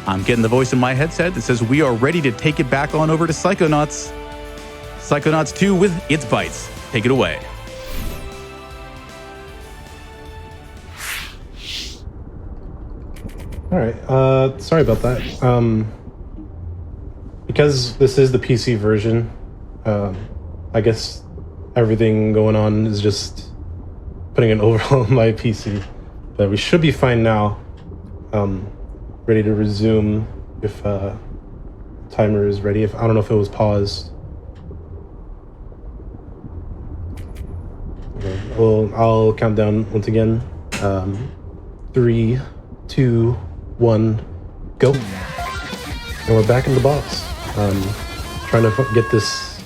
I'm getting the voice in my headset that says we are ready to take it back on over to Psychonauts. Psychonauts 2 with ItzBytez. Take it away. All right. Sorry about that. Because this is the PC version, I guess everything going on is just putting an overhaul on my PC. But we should be fine now. Ready to resume if timer is ready. I don't know if it was paused. Okay. Well, I'll count down once again. 3, 2, 1, go. And we're back in the box. Trying to get this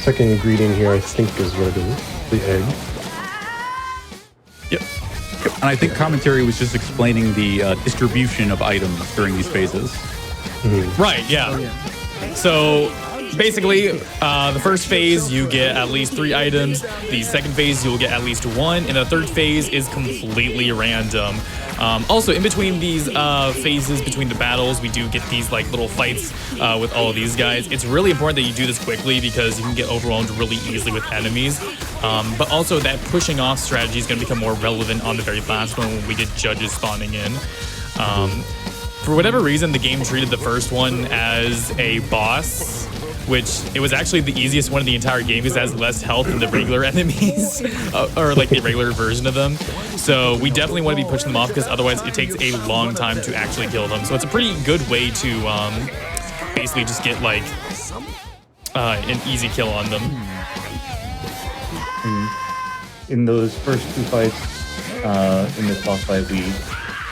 second ingredient here, I think is what it is. The egg. Yep. And I think commentary was just explaining the distribution of items during these phases. Right, yeah. So basically, the first phase, you get at least 3 items. The second phase, you'll get at least 1. And the third phase is completely random. Also, in between these phases, between the battles, we do get these like little fights with all of these guys. It's really important that you do this quickly because you can get overwhelmed really easily with enemies. But also that pushing off strategy is going to become more relevant on the very last one when we get judges spawning in. For whatever reason, the game treated the first one as a boss, which it was actually the easiest one of the entire game because it has less health than the regular enemies, or like the regular version of them. So we definitely want to be pushing them off because otherwise it takes a long time to actually kill them. So it's a pretty good way to basically just get like an easy kill on them. In those first 2 fights, in this boss fight, we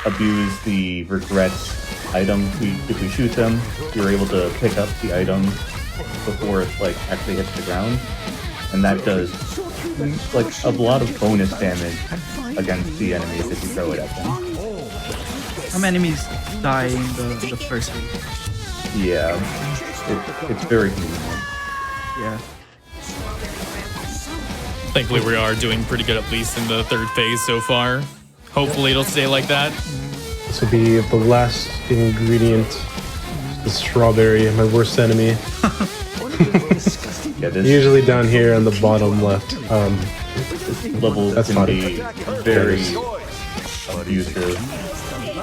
abuse the regrets item. If we shoot them, we're able to pick up the item before it like actually hits the ground, and that does like a lot of bonus damage against the enemies if you throw it at them. Some enemies die in the first phase. Yeah, it's very convenient. Yeah. Thankfully, we are doing pretty good, at least in the third phase so far. Hopefully, it'll stay like that. This will be the last ingredient. The strawberry, my worst enemy. Yeah, this Usually down here on the bottom left. level That's can fine. be very abusive.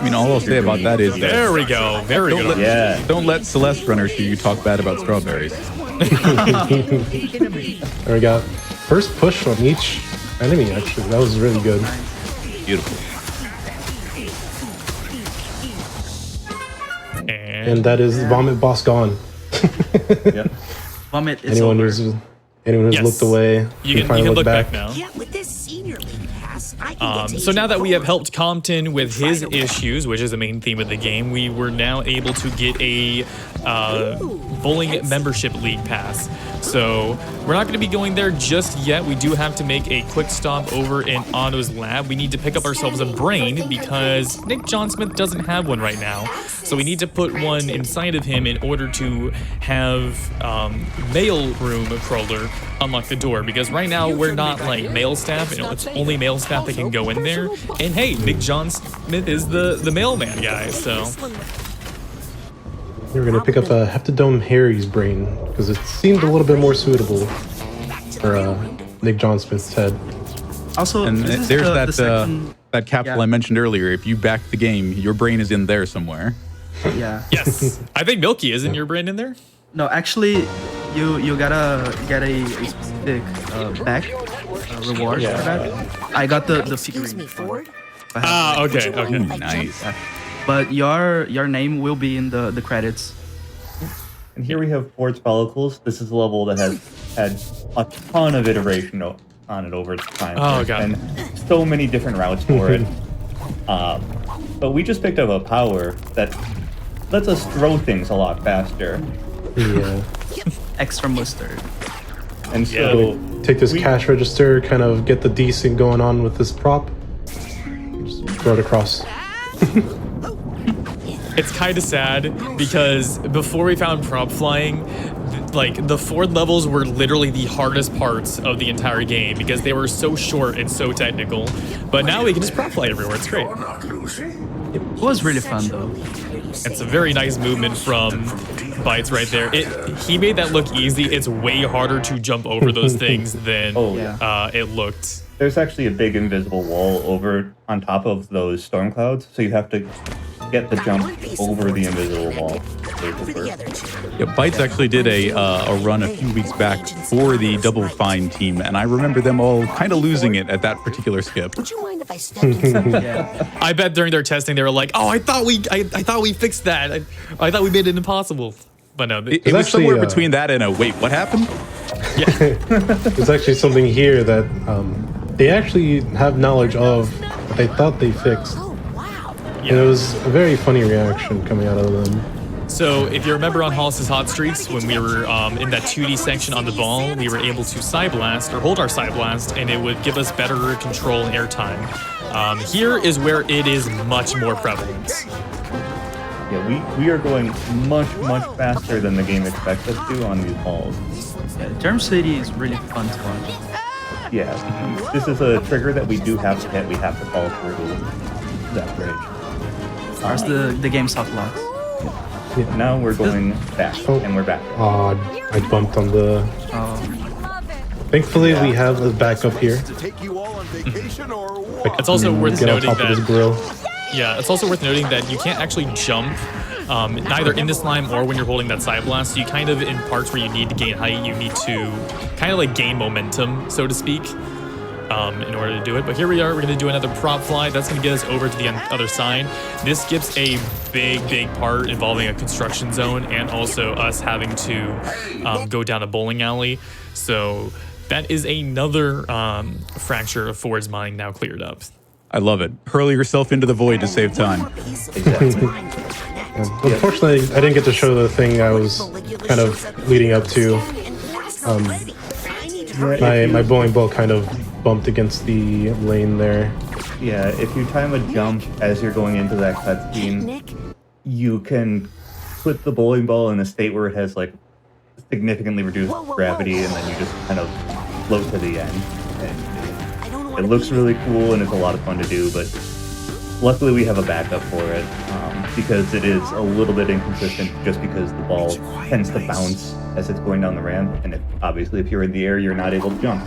I mean, all I'll say about that is There we go. Very good. Yeah. don't let Celeste runners hear you talk bad about strawberries. There we go. First push on each enemy, actually. That was really good. Beautiful. And that is Vomit Boss gone. Yeah. Vomit is Anyone over. who's Yes. looked away, You can finally look back now. Yeah, with this senior league pass, I can get to So now that we have Agent helped Compton with his issues, which is the main theme of the game, we were now able to get a bowling membership league pass. So we're not going to be going there just yet. We do have to make a quick stop over in Otto's lab. We need to pick up ourselves a brain because Nick John Smith doesn't have one right now. So we need to put one inside of him in order to have mail room crawler unlock the door, because right now we're not like mail staff. You know, it's only mail staff that can go in there. And hey, Nick John Smith is the mailman guy, so. We're gonna pick up a Heptadome Harry's brain because it seemed a little bit more suitable for Nick John Smith's head. Also, And this is there's the that second, that capsule yeah. I mentioned earlier. If you back the game, your brain is in there somewhere. yeah. Yes, I think Milky isn't your brain in there. No, actually, you gotta get a specific back reward Yeah. for that. I got the Excuse me, figurine, Ford. Okay, okay. Nice. but your name will be in the credits. And here we have Ford's Follicles. This is a level that has had a ton of iteration on it over time. Oh, God. And so many different routes for it. But we just picked up a power that lets us throw things a lot faster. Yeah. Extra mustard. And so Take this we- cash register, kind of get the decent going on with this prop. Just throw it across. It's kind of sad because before we found prop flying, like the Ford levels were literally the hardest parts of the entire game because they were so short and so technical. But now we can just prop fly everywhere. It's great. It was really fun though. It's a very nice movement from Bytes right there. He made that look easy. It's way harder to jump over those things than Oh, yeah. it looked. There's actually a big invisible wall over on top of those storm clouds, so you have to get the jump over the invisible wall. For the other two. Yeah, Bytes actually did a run a few weeks back for the Double Fine team, and I remember them all kind of losing it at that particular skip. Would you mind if I stepped inside? Yeah. I bet during their testing they were like, "Oh, I thought we fixed that. I thought we made it impossible." But no, It was actually, somewhere between that and a wait, what happened? There's actually something here that they actually have knowledge of that they thought they fixed. Oh, wow. And it was a very funny reaction coming out of them. So if you remember on Hollis's Hot Streaks, when we were in that 2D section on the ball, we were able to side blast or hold our side blast, and it would give us better control and airtime. Here is where it is much more prevalent. Yeah, we are going much faster than the game expects us to on these balls. Yeah, Germ City is really fun to watch. Yeah, this is a trigger that we do have to hit. We have to fall through that bridge. As far as the game soft locks. Yeah, now we're going back, and we're back. I bumped on the... Thankfully, we have a backup here. It's also worth Get on noting top of this that... grill. Yeah, it's also worth noting that you can't actually jump neither in this slime or when you're holding that side blast. You kind of, in parts where you need to gain height, you need to kind of like gain momentum, so to speak, in order to do it. But here we are, we're going to do another prop fly. That's going to get us over to the other side. This skips a big part involving a construction zone and also us having to go down a bowling alley. So that is another fracture of Ford's mind now cleared up. I love it. Hurl yourself into the void to save time. Unfortunately, I didn't get to show the thing I was kind of leading up to. My bowling ball kind of bumped against the lane there. Yeah, if you time a jump as you're going into that cutscene, you can put the bowling ball in a state where it has like significantly reduced gravity, and then you just kind of float to the end. And it looks really cool and it's a lot of fun to do, but luckily we have a backup for it because it is a little bit inconsistent just because the ball tends to bounce as it's going down the ramp, and obviously if you're in the air, you're not able to jump.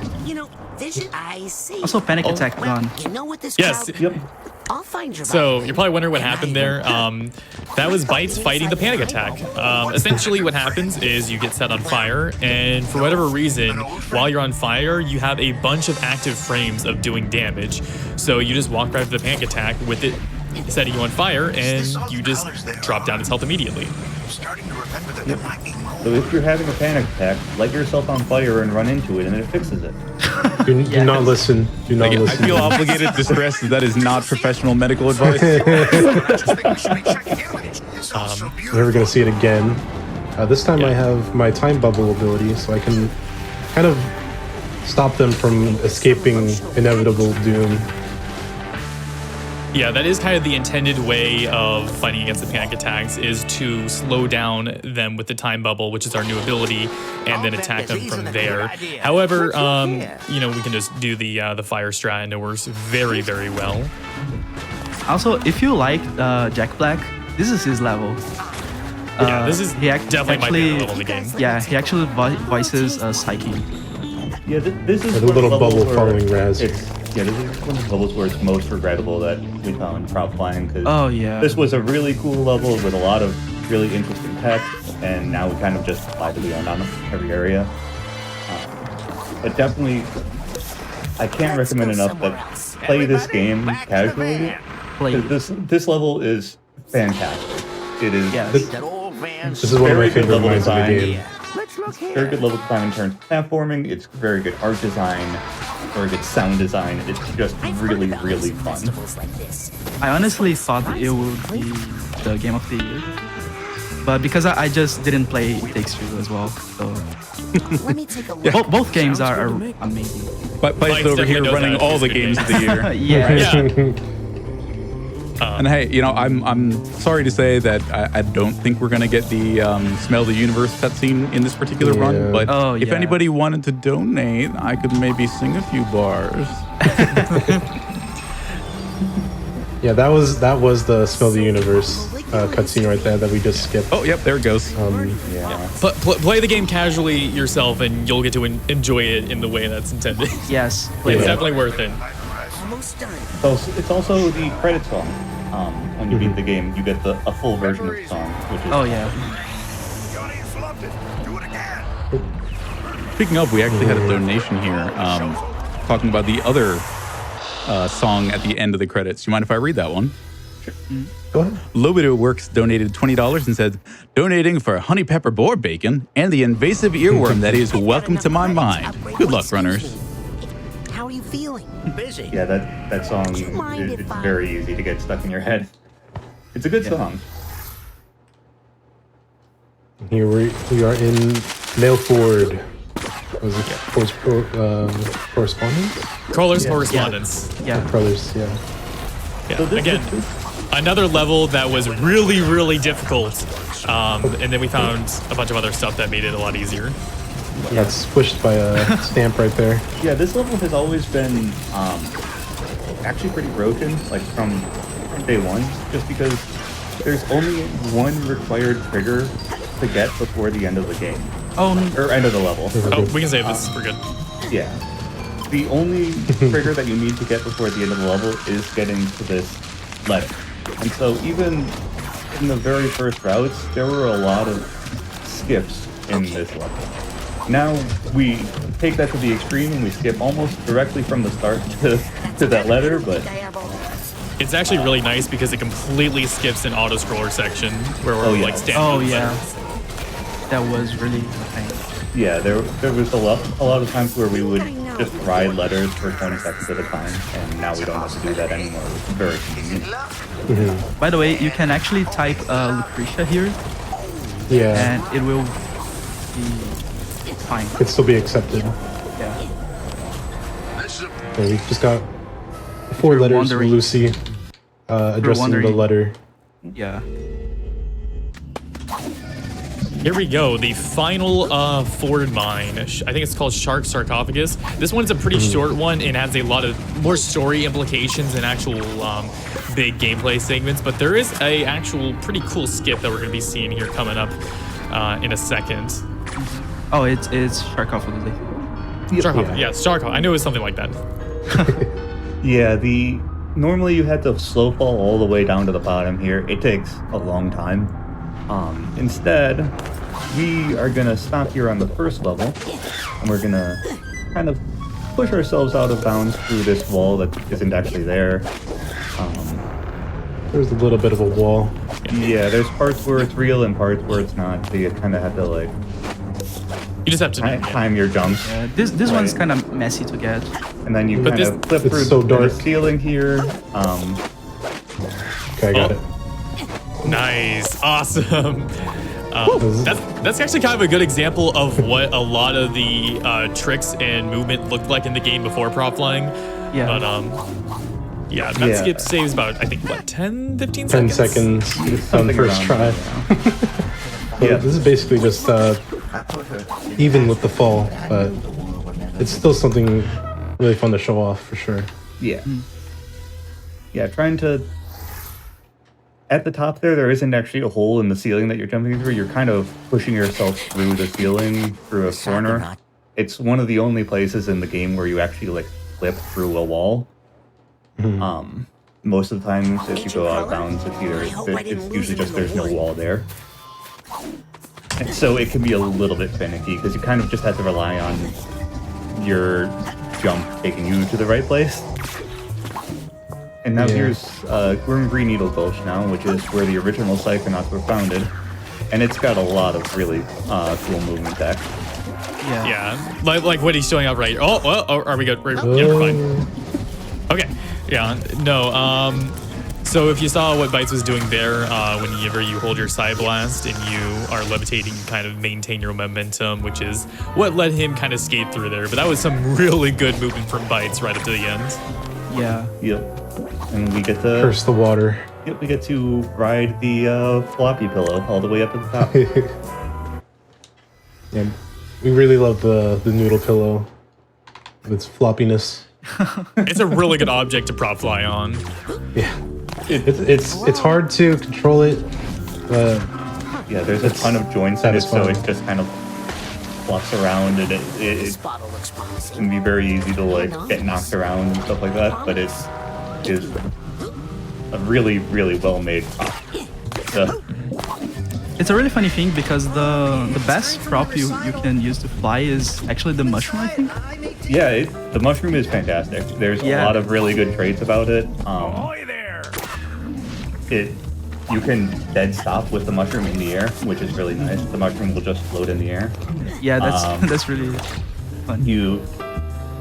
I see. Also, panic attack gone. You know what this Yes. Yep. I'll find your So you're probably wondering what happened there. That was Bytes fighting the panic attack. Essentially what happens is you get set on fire, and for whatever reason, while you're on fire, you have a bunch of active frames of doing damage. So you just walk right to the panic attack with it setting you on fire, and you just drop down its health immediately. Yep. So if you're having a panic attack, light yourself on fire and run into it, and it fixes it. Do not listen. Do not listen. I feel obligated to stress that is not professional medical advice. We're never going to see it again. This time I have my time bubble ability, so I can kind of stop them from escaping inevitable doom. Yeah, that is kind of the intended way of fighting against the panic attacks, is to slow down them with the time bubble, which is our new ability, and then attack them from there. However, you know, we can just do the fire strat, and it works very well. Also, if you like Jack Black, this is his level. Yeah, this is definitely my favorite level in the game. Yeah, he actually voices Psyche. Yeah, this is the little bubble following Raz. Yeah, this is one of the levels where it's most regrettable that we found prop flying, because this was a really cool level with a lot of really interesting tech, and now we kind of just fly to the end on every area. But definitely, I can't recommend enough that play this game casually, because this level is fantastic. It is. Yeah. This is one of my favorite levels of the game. Very good level design in terms of platforming. It's very good art design, very good sound design. It's just really fun. I honestly thought it would be the game of the year, but because I just didn't play It Takes Two as well, so Let me take a look. both games are amazing. But Bytes over here running all the games of the year. Yeah. And hey, you know, I'm sorry to say that I don't think we're gonna get the Smell the Universe cutscene in this particular run. But if anybody wanted to donate, I could maybe sing a few bars. Yeah, that was the Smell the Universe cutscene right there that we just skipped. Oh, yep, there it goes. Yeah. Play the game casually yourself, and you'll get to enjoy it in the way that's intended. Yes. It's definitely worth it. Almost done. So it's also the credit song. When you beat the game, you get a full version of the song, which is Speaking of, we actually had a donation here talking about the other song at the end of the credits. Do you mind if I read that one? Go ahead. Lobido Works donated $20 and said, donating for honey pepper boar bacon and the invasive earworm that is welcome to my mind. Good luck, runners. How are you feeling? Busy. Yeah, that song is very easy to get stuck in your head. It's a good song. Here we are in Mail Forward. Was it correspondence? Crawler's correspondence. Yeah. Brothers, yeah. Yeah. So this- Again, another level that was really, really difficult. And then we found a bunch of other stuff that made it a lot easier. Got squished by a stamp right there. Yeah, this level has always been actually pretty broken, like from day one, just because there's only one required trigger to get before the end of the game, or end of the level. Oh, we can save this. We're good. Yeah. The only trigger that you need to get before the end of the level is getting to this letter. And so even in the very first routes, there were a lot of skips in this level. Now we take that to the extreme and we skip almost directly from the start to that letter, but It's actually really nice because it completely skips an auto-scroller section where we're like standing Oh, on the yeah. letters. That was really nice. yeah, there was a lot of times where we would just ride letters for 20 seconds at a time, and now we don't have to do that anymore, which is very convenient. By the way, you can actually type Lucretia here, Yeah. and it will be fine. Could still be accepted. Yeah. Yeah, we just got 4 letters from wondering- Lucy addressing the wondering- letter. Yeah. Here we go, the final forward mine. I think it's called Shark Sarcophagus. This one's a pretty short one and has a lot of more story implications and actual big gameplay segments, but there is a actual pretty cool skip that we're going to be seeing here coming up in a second. Oh, it's Sarcophagus. Sarcophagus, yeah, Sarcophagus. I knew it was something like that. Yeah, normally you had to slow fall all the way down to the bottom here. It takes a long time. Instead, we are gonna stop here on the first level, and we're gonna kind of push ourselves out of bounds through this wall that isn't actually there. There's a little bit of a wall. Yeah, there's parts where it's real and parts where it's not, so you kind of have to like You just have to time your jumps, This one's kind of messy to get. and then you But kind this- of flip It's through so the dark. ceiling here. Okay, I got it. Nice, awesome. That's actually kind of a good example of what a lot of the tricks and movement looked like in the game before prop flying. Yeah. But yeah, that Yeah. skip saves about, I think, what, 10, 15 10 seconds? seconds on the Something first around try. there, Yeah, this is basically just even with the fall, but it's still something really fun to show off for sure. Yeah. Yeah, trying to... At the top there isn't actually a hole in the ceiling that you're jumping through. You're kind of pushing yourself through the ceiling, through a corner. It's one of the only places in the game where you actually, like, flip through a wall. Most of the times, if you go out of bounds, it's usually just there's no wall there. And so it can be a little bit finicky, because you kind of just have to rely on your jump taking you to the right place. And now we're in Green Needle Gulch now, which is where the original Psychonauts were founded. And it's got a lot of really cool movement tech. Yeah. Yeah, like what he's showing up right here. Oh, are we good? Yeah, we're fine. Okay, yeah, no, so if you saw what Bytes was doing there, whenever you hold your side blast and you are levitating, you kind of maintain your momentum, which is what let him kind of skate through there. But that was some really good movement from Bytes right up to the end. Yeah. Yep. And we get to Curse the water. Yep, we get to ride the floppy pillow all the way up to the top. Yeah, we really love the noodle pillow with its floppiness. It's a really good object to prop fly on. Yeah, it's hard to control it. Yeah, there's a ton of joints in it, so satisfying. it just kind of flops around, and it Bottle looks promising. can be very easy to like get knocked around and stuff like that. But it is a really, really well made prop. It's a really funny thing because the best prop you can use to fly is actually the mushroom, I think. Yeah, the mushroom is fantastic. There's a lot of really good traits about it. You can dead stop with the mushroom in the air, which is really nice. The mushroom will just float in the air. Yeah, that's that's really fun.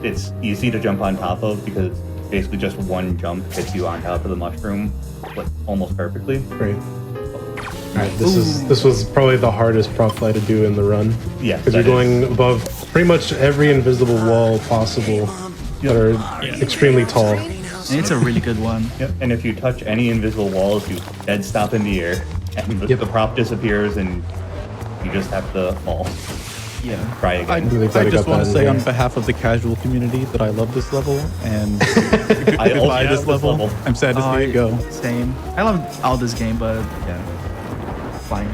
It's easy to jump on top of because basically just one jump hits you on top of the mushroom, like almost perfectly. Great. Alright, this was probably the hardest prop fly to do in the run. Yeah, because you're going above pretty much every invisible wall possible that are extremely tall. And it's a really good one. Yep. And if you touch any invisible walls, you dead stop in the air, and the prop disappears, and you just have to fall. Yeah. Try again. I just want to say on behalf of the casual community that I love this level, and I also buy this level. I'm sad to see it go. Same. I love all this game, but yeah, flying.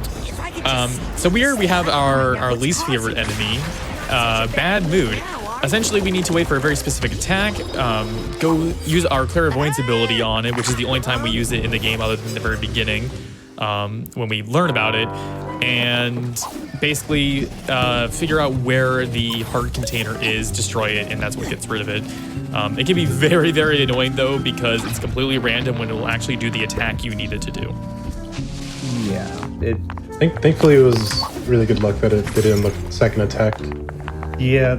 So we have our least favorite enemy, Bad Mood. Essentially, we need to wait for a very specific attack, go use our clairvoyance ability on it, which is the only time we use it in the game other than the very beginning, when we learn about it, and basically figure out where the heart container is, destroy it, and that's what gets rid of it. It can be very, very annoying, though, because it's completely random when it will actually do the attack you need it to do. Yeah. Thankfully, it was really good luck that it did it in the second attack. Yeah,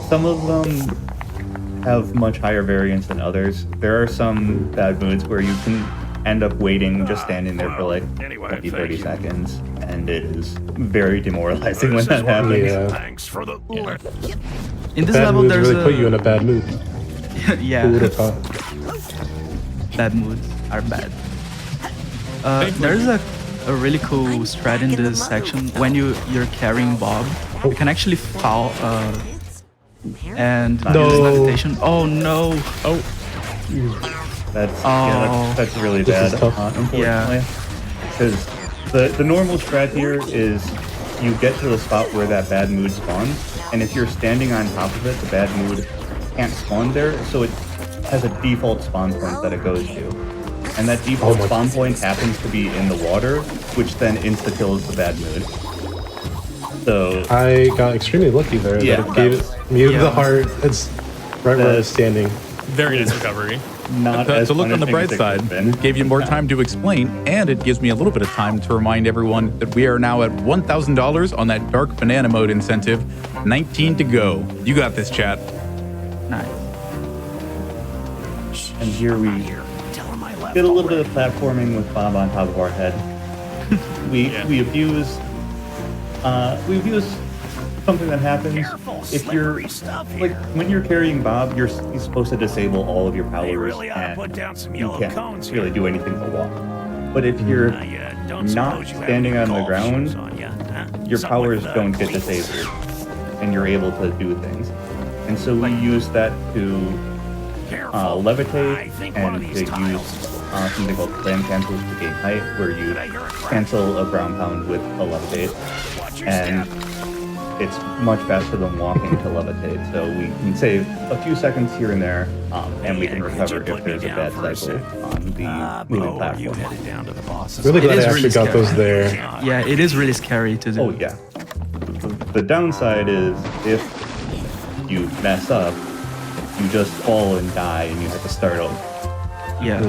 some of them have much higher variance than others. There are some bad moods where you can end up waiting, just standing there for like 20, 30 seconds, and it is very demoralizing when that happens. Yeah. Thanks for the In this Bad level, moods there's really put you in a bad mood. yeah. Who would have thought? Bad moods are bad. There's a really cool strat in this section. When you're carrying Bob, you can actually fall and use levitation. Oh no! Oh, that's really This bad. is tough. Unfortunately, because the normal strat here is you get to the spot where that bad mood spawns, and if you're standing on top of it, the bad mood can't spawn there, so it has a default spawn point that it goes to. And that default spawn point happens to be in the water, which then insta-kills the bad mood. So I got extremely lucky there. Yeah, That it gave me the heart. It's right where I was standing. Very nice recovery. not as To look on the punishing bright as it side, could've been. gave you more time to explain, and it gives me a little bit of time to remind everyone that we are now at $1,000 on that dark banana mode incentive. 19 to go. You got this, chat. Nice. And here we get a little bit of platforming with Bob on top of our head. We abuse something that happens if you're like when you're carrying Bob, you're supposed to disable all of your powers and you can't really do anything but walk. But if you're not standing on the ground, your powers don't get disabled and you're able to do things. And so we use that to levitate and to use something called clan cancels to gain height, where you cancel a ground pound with a levitate, and it's much faster than walking to levitate. So we can save a few seconds here and there, and we can recover if there's a bad cycle on the moving platform. Really glad I is actually really got those scary. there. Yeah, it is really scary to do. Oh yeah. The downside is if you mess up, you just fall and die, and you have to start over. Yeah.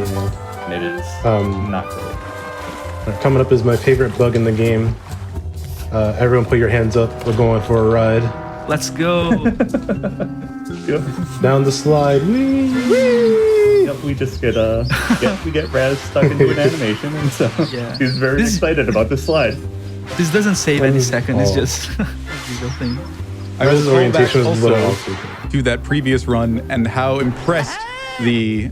And it is not great. Coming up is my favorite bug in the game. Everyone put your hands up. We're going for a ride. Let's go. Down the slide. Whee! Whee! Yep, we just get we get Raz stuck into an animation, and so Yeah. he's very This- excited about the slide. This doesn't save any second. It's Oh. just a legal thing. I will Raz's call back orientation is a little also awkward. to that previous run and how impressed the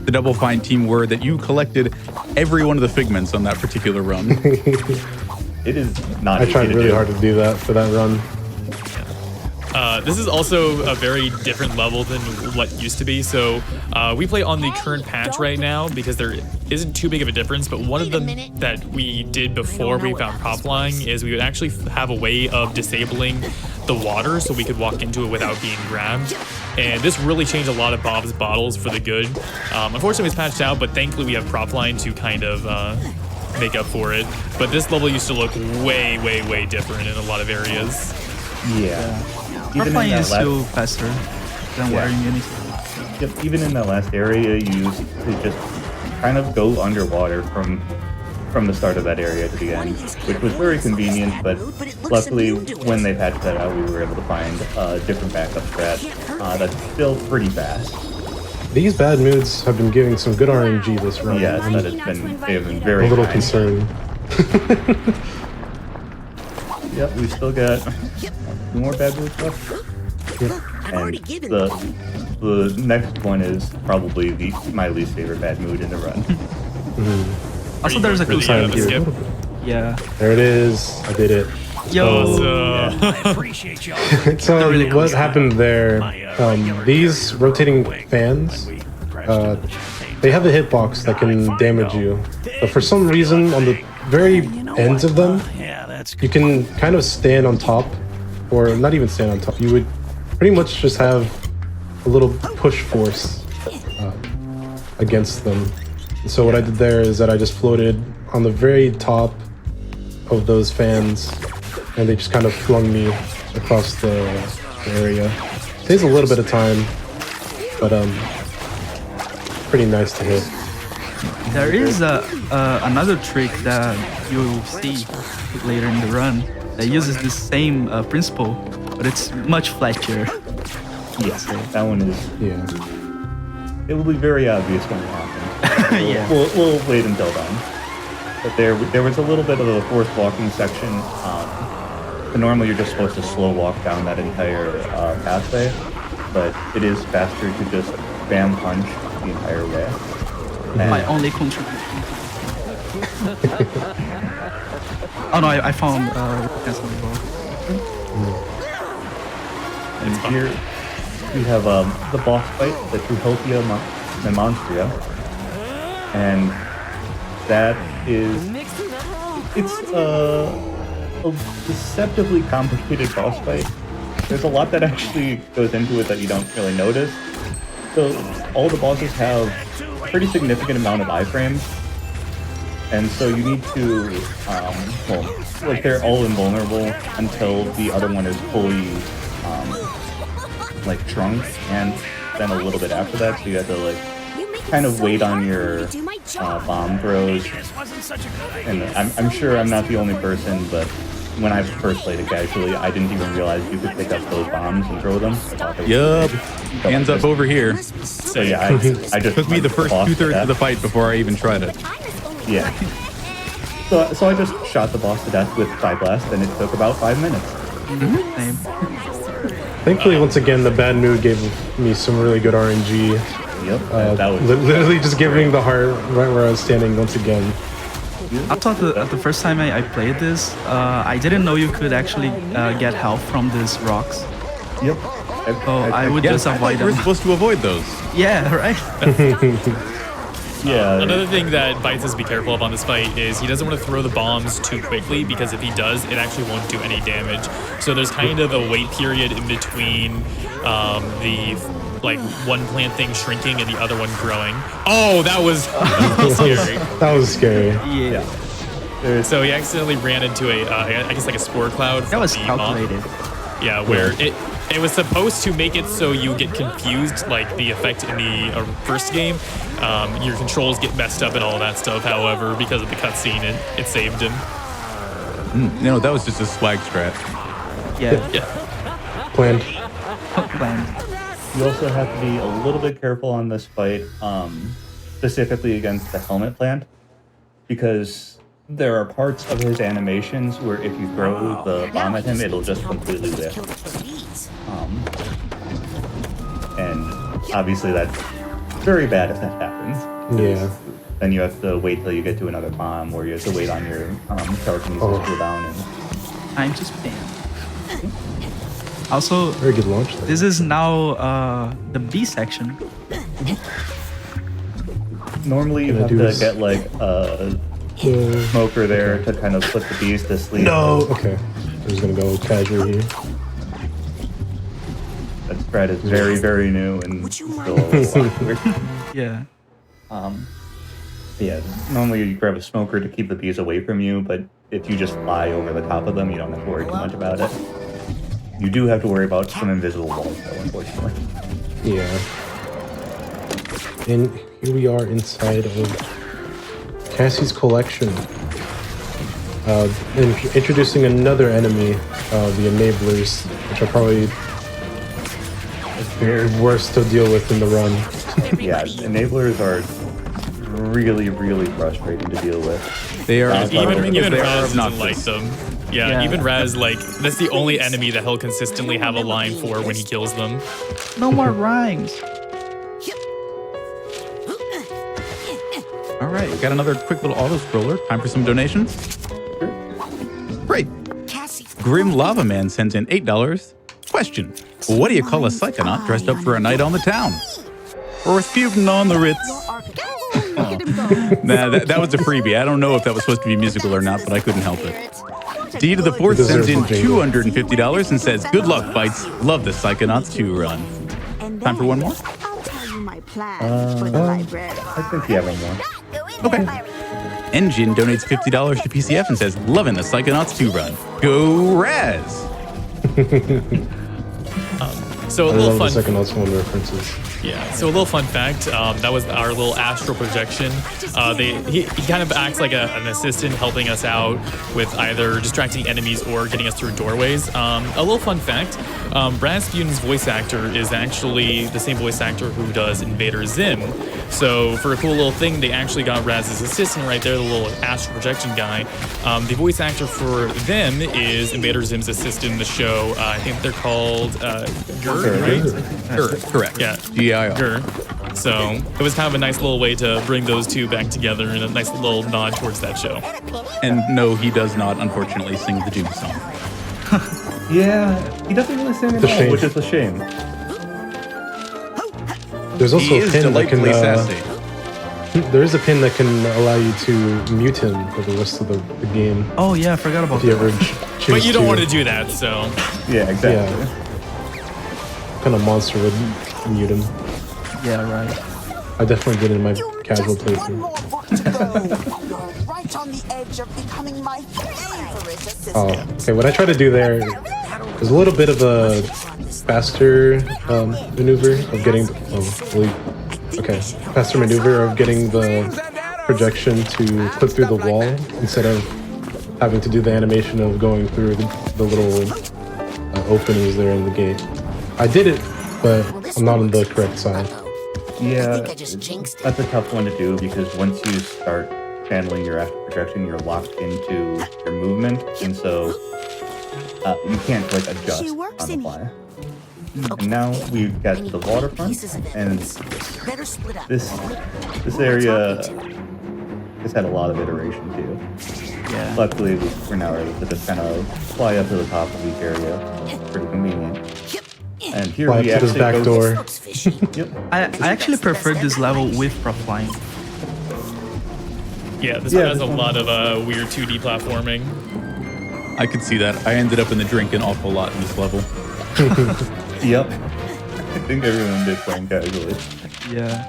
Double Fine team were that you collected every one of the figments on that particular run. It is not I easy tried to really do. hard to do that for that run. This is also a very different level than what used to be. So we play on the current patch right now because there isn't too big of a difference. But one of them that we did before we found prop flying is we would actually have a way of disabling the water so we could walk into it without being grabbed. And this really changed a lot of Bob's bottles for the good. Unfortunately, it's patched out, but thankfully we have prop flying to kind of make up for it. But this level used to look way, way, way different in a lot of areas. Yeah. Our in flying that is still faster than wearing anything. Yep, even in that last area, you used to just kind of go underwater from the start of that area to the end, which was very convenient, but luckily when they patched that out, we were able to find a different backup strat that's still pretty fast. These bad moods have been giving some good RNG this run. Yes, I'm they have been very a little high. concerned. Yep, we still got 2 more bad moods left. Yep. I've already given The next one is probably my least favorite bad mood in the run. Also, there's a cool Yeah, side the here. skip. Yeah. There it is. I did it. Yo. So, Appreciate y'all. So really cool what side. happened there? These rotating fans, they have a hitbox that can damage you, but for some reason on the very ends of them, Yeah, that's you can kind of stand on top, or not even stand on top. You would pretty much just have a little push force against them. And so what I did there is that I just floated on the very top of those fans, and they just kind of flung me across the area. It takes a little bit of time, but pretty nice to hit. There is another trick that you'll see later in the run that uses the same principle, but it's much flashier. Yes, that one is. Yeah. It will be very obvious when it happens. Yeah. We'll wait until then. But there was a little bit of a forced walking section. But normally you're just supposed to slow walk down that entire pathway, but it is faster to just spam punch the entire way. My only contribution. Oh no, I found cancel the ball. And here we have the boss fight, the Trutopia Monstria, and that is it's a deceptively complicated boss fight. There's a lot that actually goes into it that you don't really notice. So all the bosses have a pretty significant amount of iframes, and so you need to like they're all invulnerable until the other one is fully like shrunk, and then a little bit after that, so you have to like kind of wait on your bomb throws. And I'm sure I'm not the only person, but when I first played it casually, I didn't even realize you could pick up those bombs and throw them. Yup. Hands up over here. So yeah, I just Took me the first boss 2/3 to of the death. fight before I even tried it. Yeah. So I just shot the boss to death with Psyblast, and it took about 5 minutes. Same. Thankfully, once again, the bad mood gave me some really good RNG. Yep, that was Literally just giving the heart right where I was standing once again. I thought at the first time I played this, I didn't know you could actually get health from these rocks. Yep. So I would just I thought avoid you were them. supposed to avoid those. Yeah, right? Yeah. another thing that Bytes has to be careful of on this fight is he doesn't want to throw the bombs too quickly, because if he does, it actually won't do any damage. So there's kind of a wait period in between the like one plant thing shrinking and the other one growing. Oh, that was scary. That was scary. Yeah. So he accidentally ran into I guess like a spore cloud. That from was the moth. calculated. Yeah, where it was supposed to make it so you get confused, like the effect in the first game. Your controls get messed up and all that stuff. However, because of the cutscene, it saved him. No, that was just a swag strat. Yeah. Yeah. Planned. Planned. You also have to be a little bit careful on this fight, specifically against the helmet plant, because there are parts of his animations where if you throw the bomb at him, it'll just completely whiff. And obviously that's very bad if that happens. Yeah. Then you have to wait till you get to another bomb, or you have to wait on your telekinesis Oh. cooldown. And Time to spam. Also, Very good launch there. this is now the B section. normally you Gonna have do to this. get like a smoker there to kind of put the bees to sleep. No. Okay. I'm just gonna go casual here. That spread is very, very new and still a little awkward. Yeah. Yeah, normally you grab a smoker to keep the bees away from you, but if you just fly over the top of them, you don't have to worry too much about it. You do have to worry about some invisible walls, though, unfortunately. Yeah. And here we are inside of Cassie's collection. Introducing another enemy, the Enablers, which are probably worse to deal with in the run. Yeah, enablers are really, really frustrating to deal with. They are Even they are Raz doesn't obnoxious. like them. Yeah, even Raz, like, that's the only enemy that he'll consistently have a line for when he kills them. No more rhymes. All right, got another quick little auto scroller. Time for some donations. Great. Cassie. Grim Lava Man sent in $8. Question: what do you call a psychonaut dressed up for a night on the town? Rasputin on the Ritz. Look at him go. Nah, that was a freebie. I don't know if that was supposed to be musical or not, but I couldn't help it. D to the fourth sends in $250 and says, "Good luck, Bites. Love the Psychonauts 2 run." Time for one more? I'll tell you my plan for the library. I think you have one more. Okay. Engine donates $50 to PCF and says, "Loving the Psychonauts 2 run. Go Raz." So a I little love fun. the Psychonauts 1 references. Yeah. So a little fun fact. That was our little astral projection. He kind of acts like an assistant, helping us out with either distracting enemies or getting us through doorways. A little fun fact. Rasputin's voice actor is actually the same voice actor who does Invader Zim. So for a cool little thing, they actually got Raz's assistant right there, the little astral projection guy. The voice actor for them is Invader Zim's assistant in the show. I think they're called Gur, right? Gur, correct. Yeah. G-I-R. Gur. So it was kind of a nice little way to bring those two back together and a nice little nod towards that show. And no, he does not, unfortunately, sing the Doom song. Yeah, he doesn't really sing at It's a all, shame. which is a shame. There's also He a is pin that can. delightfully sassy. There is a pin that can allow you to mute him for the rest of the game Oh yeah, I forgot about if you that. ever choose. But you don't want to do that, so Yeah, exactly. Yeah. Kind of monster would mute him. Yeah, right. I definitely did in my You casual just one playthrough. more book to go. You're right on the edge of becoming my favorite assistant. Oh, okay. What I try to do there is a little bit of a faster maneuver of getting. Faster maneuver of getting the projection to clip through the wall instead of having to do the animation of going through the little openings there in the gate. I did it, but I'm not on the correct side. Yeah, I think I just jinxed it. that's a tough one to do because once you start channeling your astral projection, you're locked into your movement, and so you can't like adjust She works on the in fly. And now we've got the waterfront, and Better split up. this area has had a lot of iteration too. Yeah. Luckily, we're now able to just kind of fly up to the top of each area. Pretty convenient. And here Fly we up to this actually back go. door. Looks fishy. Yep. I actually prefer this level with prop flying. yeah, this Yeah, one has a this one- lot of weird 2D platforming. I could see that. I ended up in the drink an awful lot in this level. Yep. I think everyone did playing casually. Yeah.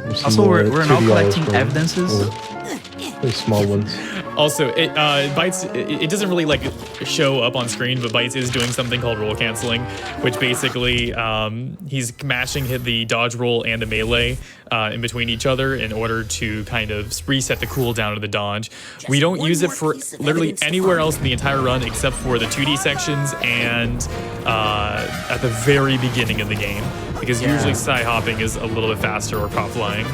There's some Also, more we're now 2D collecting for- evidences. Very small ones. Also, Bytes, it doesn't really like show up on screen, but Bytes is doing something called roll canceling, which basically he's mashing the dodge roll and the melee in between each other in order to kind of reset the cooldown of the dodge. We don't use it for literally anywhere else in the entire run except for the 2D sections and at the very beginning of the game, because usually side hopping is a little bit faster or prop flying.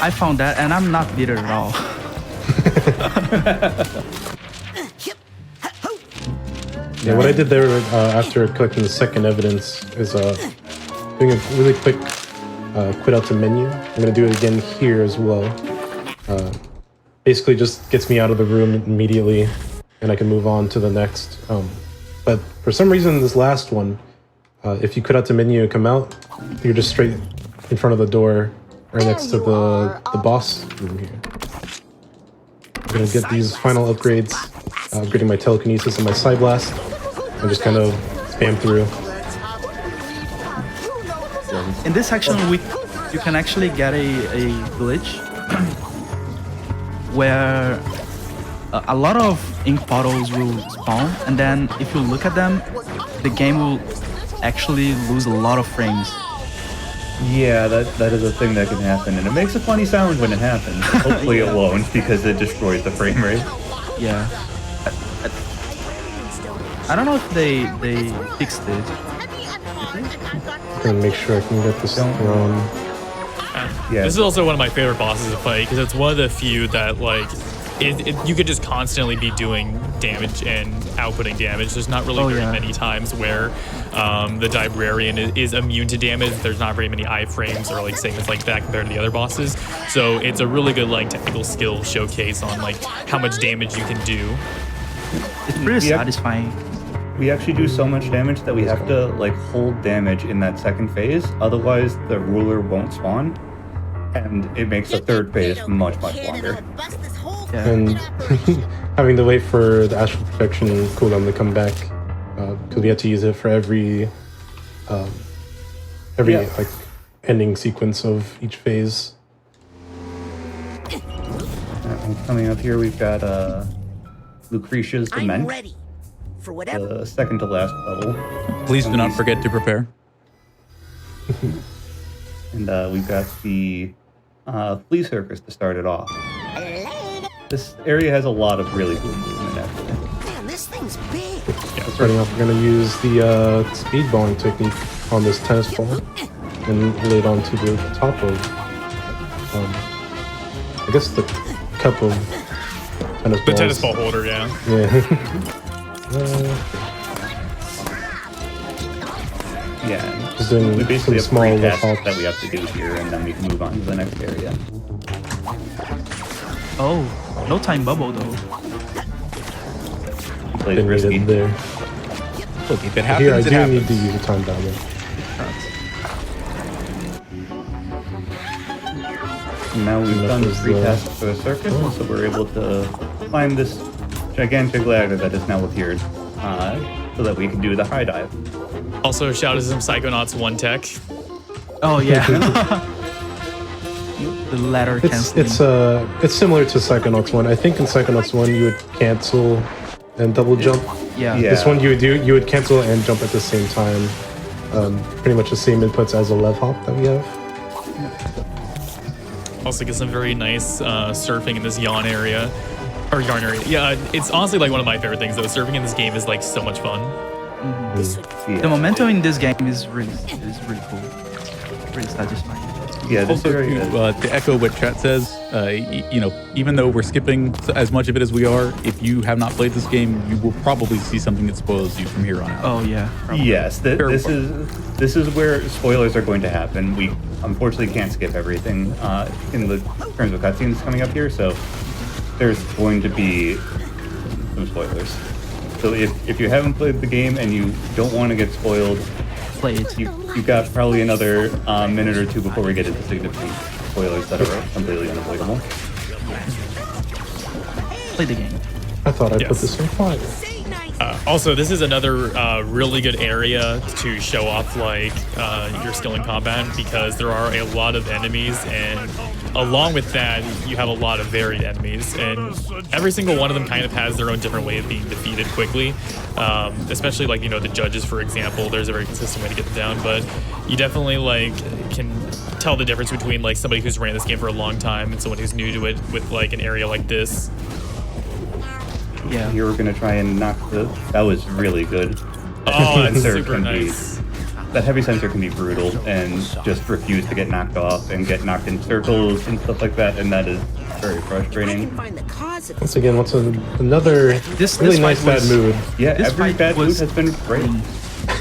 I found that, and I'm not bitter at all. Yeah, what I did there after collecting the second evidence is doing a really quick quit out to menu. I'm going to do it again here as well. Basically just gets me out of the room immediately and I can move on to the next. But for some reason, this last one, if you quit out to menu and come out, you're just straight in front of the door right next to the boss room here. I'm going to get these final upgrades, upgrading my telekinesis and my Psy Blast, and just kind of spam through. In this section, you can actually get a glitch where a lot of ink bottles will spawn, and then if you look at them, the game will actually lose a lot of frames. Yeah, that is a thing that can happen, and it makes a funny sound when it happens. Hopefully it won't, because it destroys the frame rate. Yeah. I don't know if they fixed it. Gonna make sure I can get this thrown. Yeah. This is also one of my favorite bosses to fight because it's one of the few that like you could just constantly be doing damage and outputting damage. There's not really very many times where the Librarian is immune to damage. There's not very many iframes or like segments like that compared to the other bosses. So it's a really good like technical skill showcase on like how much damage you can do. It's pretty satisfying. We actually do so much damage that we have to like hold damage in that second phase. Otherwise, the ruler won't spawn, and it makes the third phase much longer. Yeah. And having to wait for the astral protection cooldown to come back because we had to use it for every like ending sequence of each phase. And coming up here, we've got Lucretia's I'm Dement, ready for whatever. the second to last level. Please do not forget to prepare. And we've got the flea circus to start it off. This area has a lot of really cool movement, actually. Man, this thing's big. Starting off, we're going to use the speedballing technique on this tennis ball and lay it onto the top of, I guess, the cup of tennis balls. The tennis ball holder, yeah. Yeah, Just doing we basically some have small three tasks hops. that we have to do here, and then we can move on to the next area. Oh, no time bubble though. He plays Didn't need risky. it there. Look, if it happens, Here, I it do happens. need to use a time battle. And now we've And done the this is three the- tasks for the circus, and so we're able to find this gigantic ladder that has now appeared, so that we can do the high dive. Also, shout out to some Psychonauts 1 tech. Oh yeah. The ladder canceling. It's similar to Psychonauts 1. I think in Psychonauts 1 you would cancel and double jump. Yeah. Yeah. This one you would cancel and jump at the same time. Pretty much the same inputs as a lev hop that we have. Also get some very nice surfing in this yarn area. Yeah, it's honestly like one of my favorite things though. Surfing in this game is like so much fun. Yeah. The momentum in this game is really cool. Really satisfying. Yeah, this Also, area. to echo what chat says, even though we're skipping as much of it as we are, if you have not played this game, you will probably see something that spoils you from here on out. Oh yeah. Probably. Yes, this is where spoilers are going to happen. We unfortunately can't skip everything in the terms of cutscenes coming up here, so there's going to be some spoilers. So if you haven't played the game and you don't want to get spoiled, Play it. you've got probably another minute or two before we get into significant spoilers that are completely unavoidable. Play the game. I thought I put Yes. this on fire. Also, this is another really good area to show off like your skill in combat because there are a lot of enemies, and along with that, you have a lot of varied enemies, and every single one of them kind of has their own different way of being defeated quickly. Especially like the judges, for example. There's a very consistent way to get them down, but you definitely like can tell the difference between like somebody who's ran this game for a long time and someone who's new to it with like an area like this. Yeah. Here we're gonna try and knock that was really good. Oh, that's Sensor super can be- nice. That heavy sensor can be brutal and just refuse to get knocked off and get knocked in circles and stuff like that, and that is very I frustrating. can find the cause of Once again, another This really fight nice bad was- mood. Yeah, This every fight bad mood was has been great.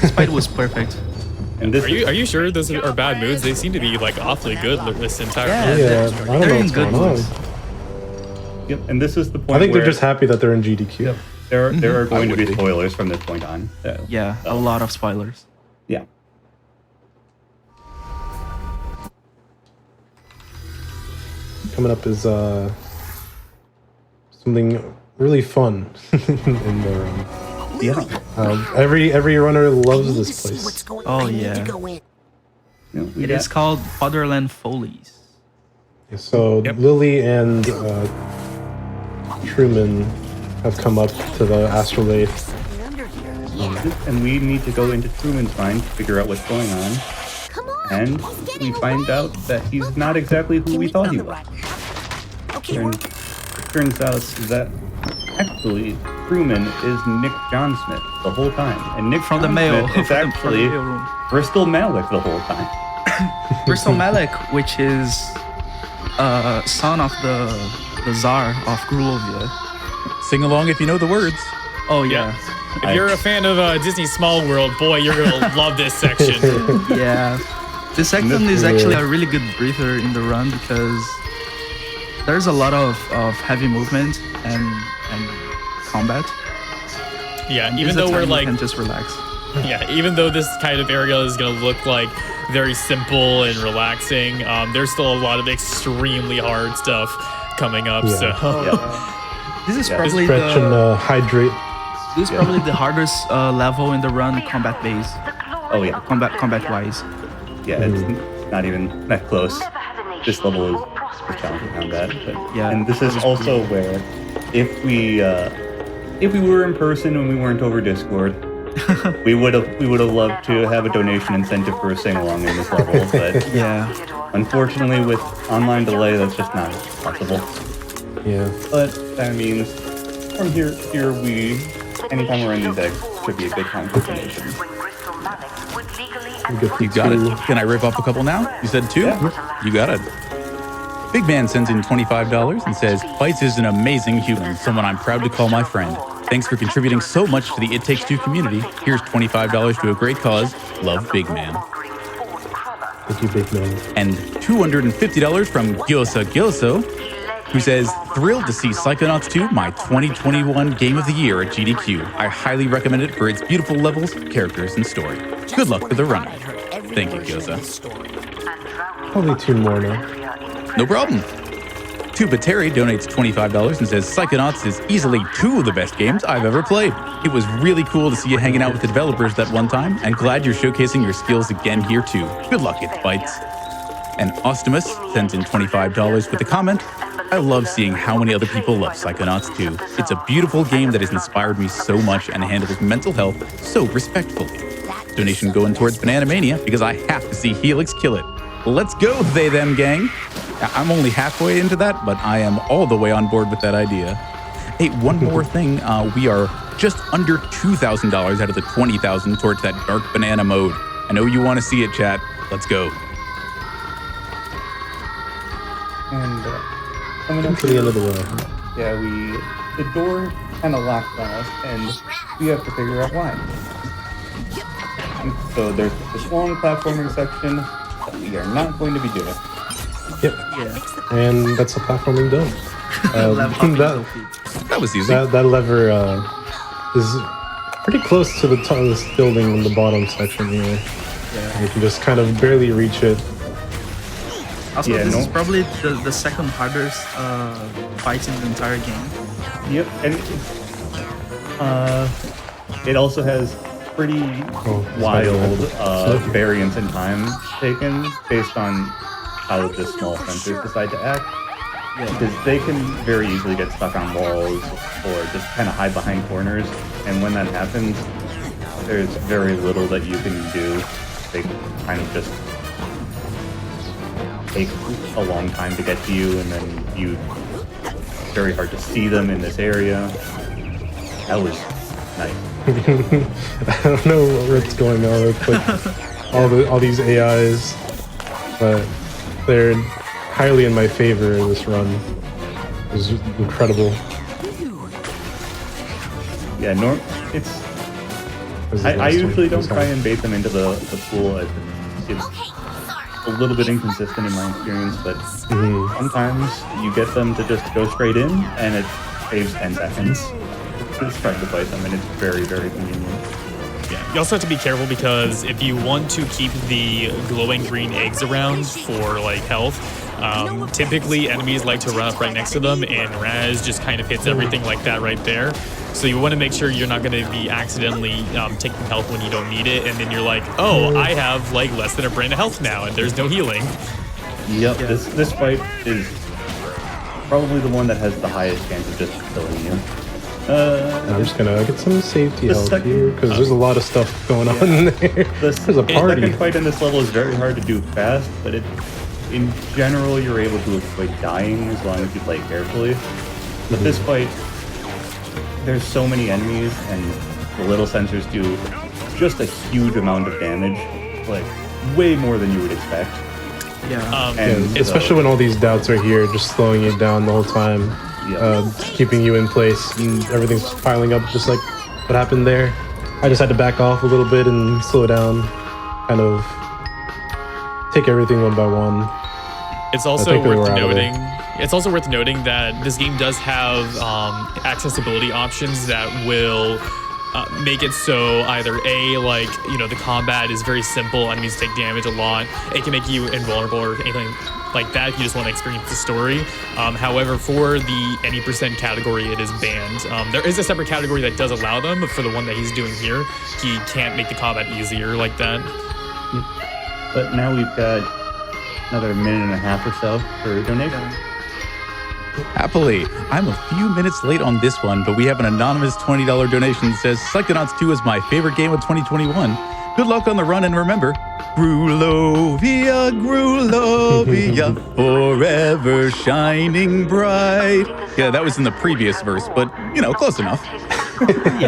This fight was perfect. And this Are you sure those are bad moods? They seem to be like awfully good this entire Yeah. time. Yeah, they're- I don't they're know in what's good going on. moods. Yep, and this is the point I think where they're just happy that they're in GDQ. there are going to would be be. spoilers from this point on. So, Yeah, a lot of spoilers. yeah. Coming up is something really fun in the Yeah. every runner I loves need to this see what's place. going Oh, I need yeah. to go in. You know, we It got- is called Fatherland Follies. So Yep. Lily and Truman have come up to the astrolabe. Under here. and we need to go into Truman's mind to figure out what's going on. Come on. And he's we getting find away. out that he's not exactly who Can we we thought on he the was. right path? Okay, we're Turns out that actually crewman is Nick John Smith the whole time, and Nick From the John mail. Smith is from the actually mail room. Bristol Malik the whole time. Bristol Malik, which is son of the Tsar of Grulovia. Sing along if you know the words. Oh yeah. If you're a fan of Disney Small World, boy, you're gonna love this section. Yeah. This section is actually a really good breather in the run because there's a lot of heavy movement and combat. Yeah, And even this is a though we're time you like, can just relax. yeah, even though this kind of area is gonna look like very simple and relaxing, there's still a lot of extremely hard stuff coming up. Yeah. So This is Yeah. probably Stretch and the hydrate. this is probably the hardest level in the run combat base. Oh yeah, Combat wise. yeah, it's not even that close. This level is challenging combat, but Yeah, and this is also where if we were in person when we weren't over Discord, we would have loved to have a donation incentive for a sing along in this level, but Yeah. unfortunately with online delay that's just not possible. Yeah. But that means from here we anytime we're in these eggs should be a good time for donation. You got it. Can I rip off a couple now? You said 2? Yeah. You got it. Big Man sends in $25 and says, Bytes is an amazing human, someone I'm proud to call my friend. Thanks for contributing so much to the It Takes Two community. Here's $25 to a great cause. Love, Big Man. Thank you, Big Man. And $250 from Gyoso, who says, thrilled to see Psychonauts 2, my 2021 Game of the Year at GDQ. I highly recommend it for its beautiful levels, characters, and story. Good luck with the run. Thank you, Gyoza. Probably 2 more now. No problem. Tuba Terry donates $25 and says, Psychonauts is easily 2 of the best games I've ever played. It was really cool to see you hanging out with the developers that one time, and glad you're showcasing your skills again here too. Good luck, ItzBytez. And Ostimus sends in $25 with a comment, I love seeing how many other people love Psychonauts 2. It's a beautiful game that has inspired me so much and handles mental health so respectfully. Donation going towards Banana Mania because I have to see Helix kill it. Let's go, they them gang. I'm only halfway into that, but I am all the way on board with that idea. Hey, one more thing. We are just under $2,000 out of the $20,000 towards that dark banana mode. I know you want to see it, chat. Let's go. And coming Come up to the end of the way. yeah, the door kind of locked on us, and we have to figure out why. And so there's this long platforming section that we are not going to be doing. Yep. Yeah. And that's the platforming done. That was easy. That lever is pretty close to the top of this building in the bottom section here. Yeah. You can just kind of barely reach it. Also, Yeah, this no. is probably the second hardest fight in the entire game. Yep, and it also has pretty wild variance in time taken based on how the small sensors decide to act. Because they can very easily get stuck on walls or just kind of hide behind corners, and when that happens, there's very little that you can do. They kind of just take a long time to get to you, and then it's very hard to see them in this area. That was nice. I don't know what's going on with like all these AIs, but they're highly in my favor in this run. It was incredible. Yeah, I usually don't try and bait them into the pool. It's a little bit inconsistent in my experience, but sometimes you get them to just go straight in, and it saves 10 seconds. Just trying to fight them, and it's very, very convenient. Yeah, you also have to be careful because if you want to keep the glowing green eggs around for like health, typically enemies like to run up right next to them, and Raz just kind of hits everything like that right there. So you want to make sure you're not going to be accidentally taking health when you don't need it, and then you're like, oh, I have like less than a brain of health now, and there's no healing. Yep, this fight is probably the one that has the highest chance of just killing you. I'm just gonna get some safety The help second- here because there's a lot of stuff going on in there. There's a The party. second fight in this level is very hard to do fast, but in general, you're able to avoid dying as long as you play carefully. But this fight, there's so many enemies, and the little sensors do just a huge amount of damage, like way more than you would expect. Yeah. And especially when all these doubts are here, just slowing you down the whole time, keeping you in place, and everything's just piling up, just like what happened there. I just had to back off a little bit and slow down, kind of take everything one by one. It's also worth noting. It's also worth noting that this game does have accessibility options that will make it so either like the combat is very simple, enemies take damage a lot. It can make you invulnerable or anything like that if you just want to experience the story. However, for the any % category, it is banned. There is a separate category that does allow them, but for the one that he's doing here, he can't make the combat easier like that. But now we've got another minute and a half or so for donation. Happily, I'm a few minutes late on this one, but we have an anonymous $20 donation that says, Psychonauts 2 is my favorite game of 2021. Good luck on the run, and remember, Grulovia, Grulovia, forever shining bright. Yeah, that was in the previous verse, but, close enough.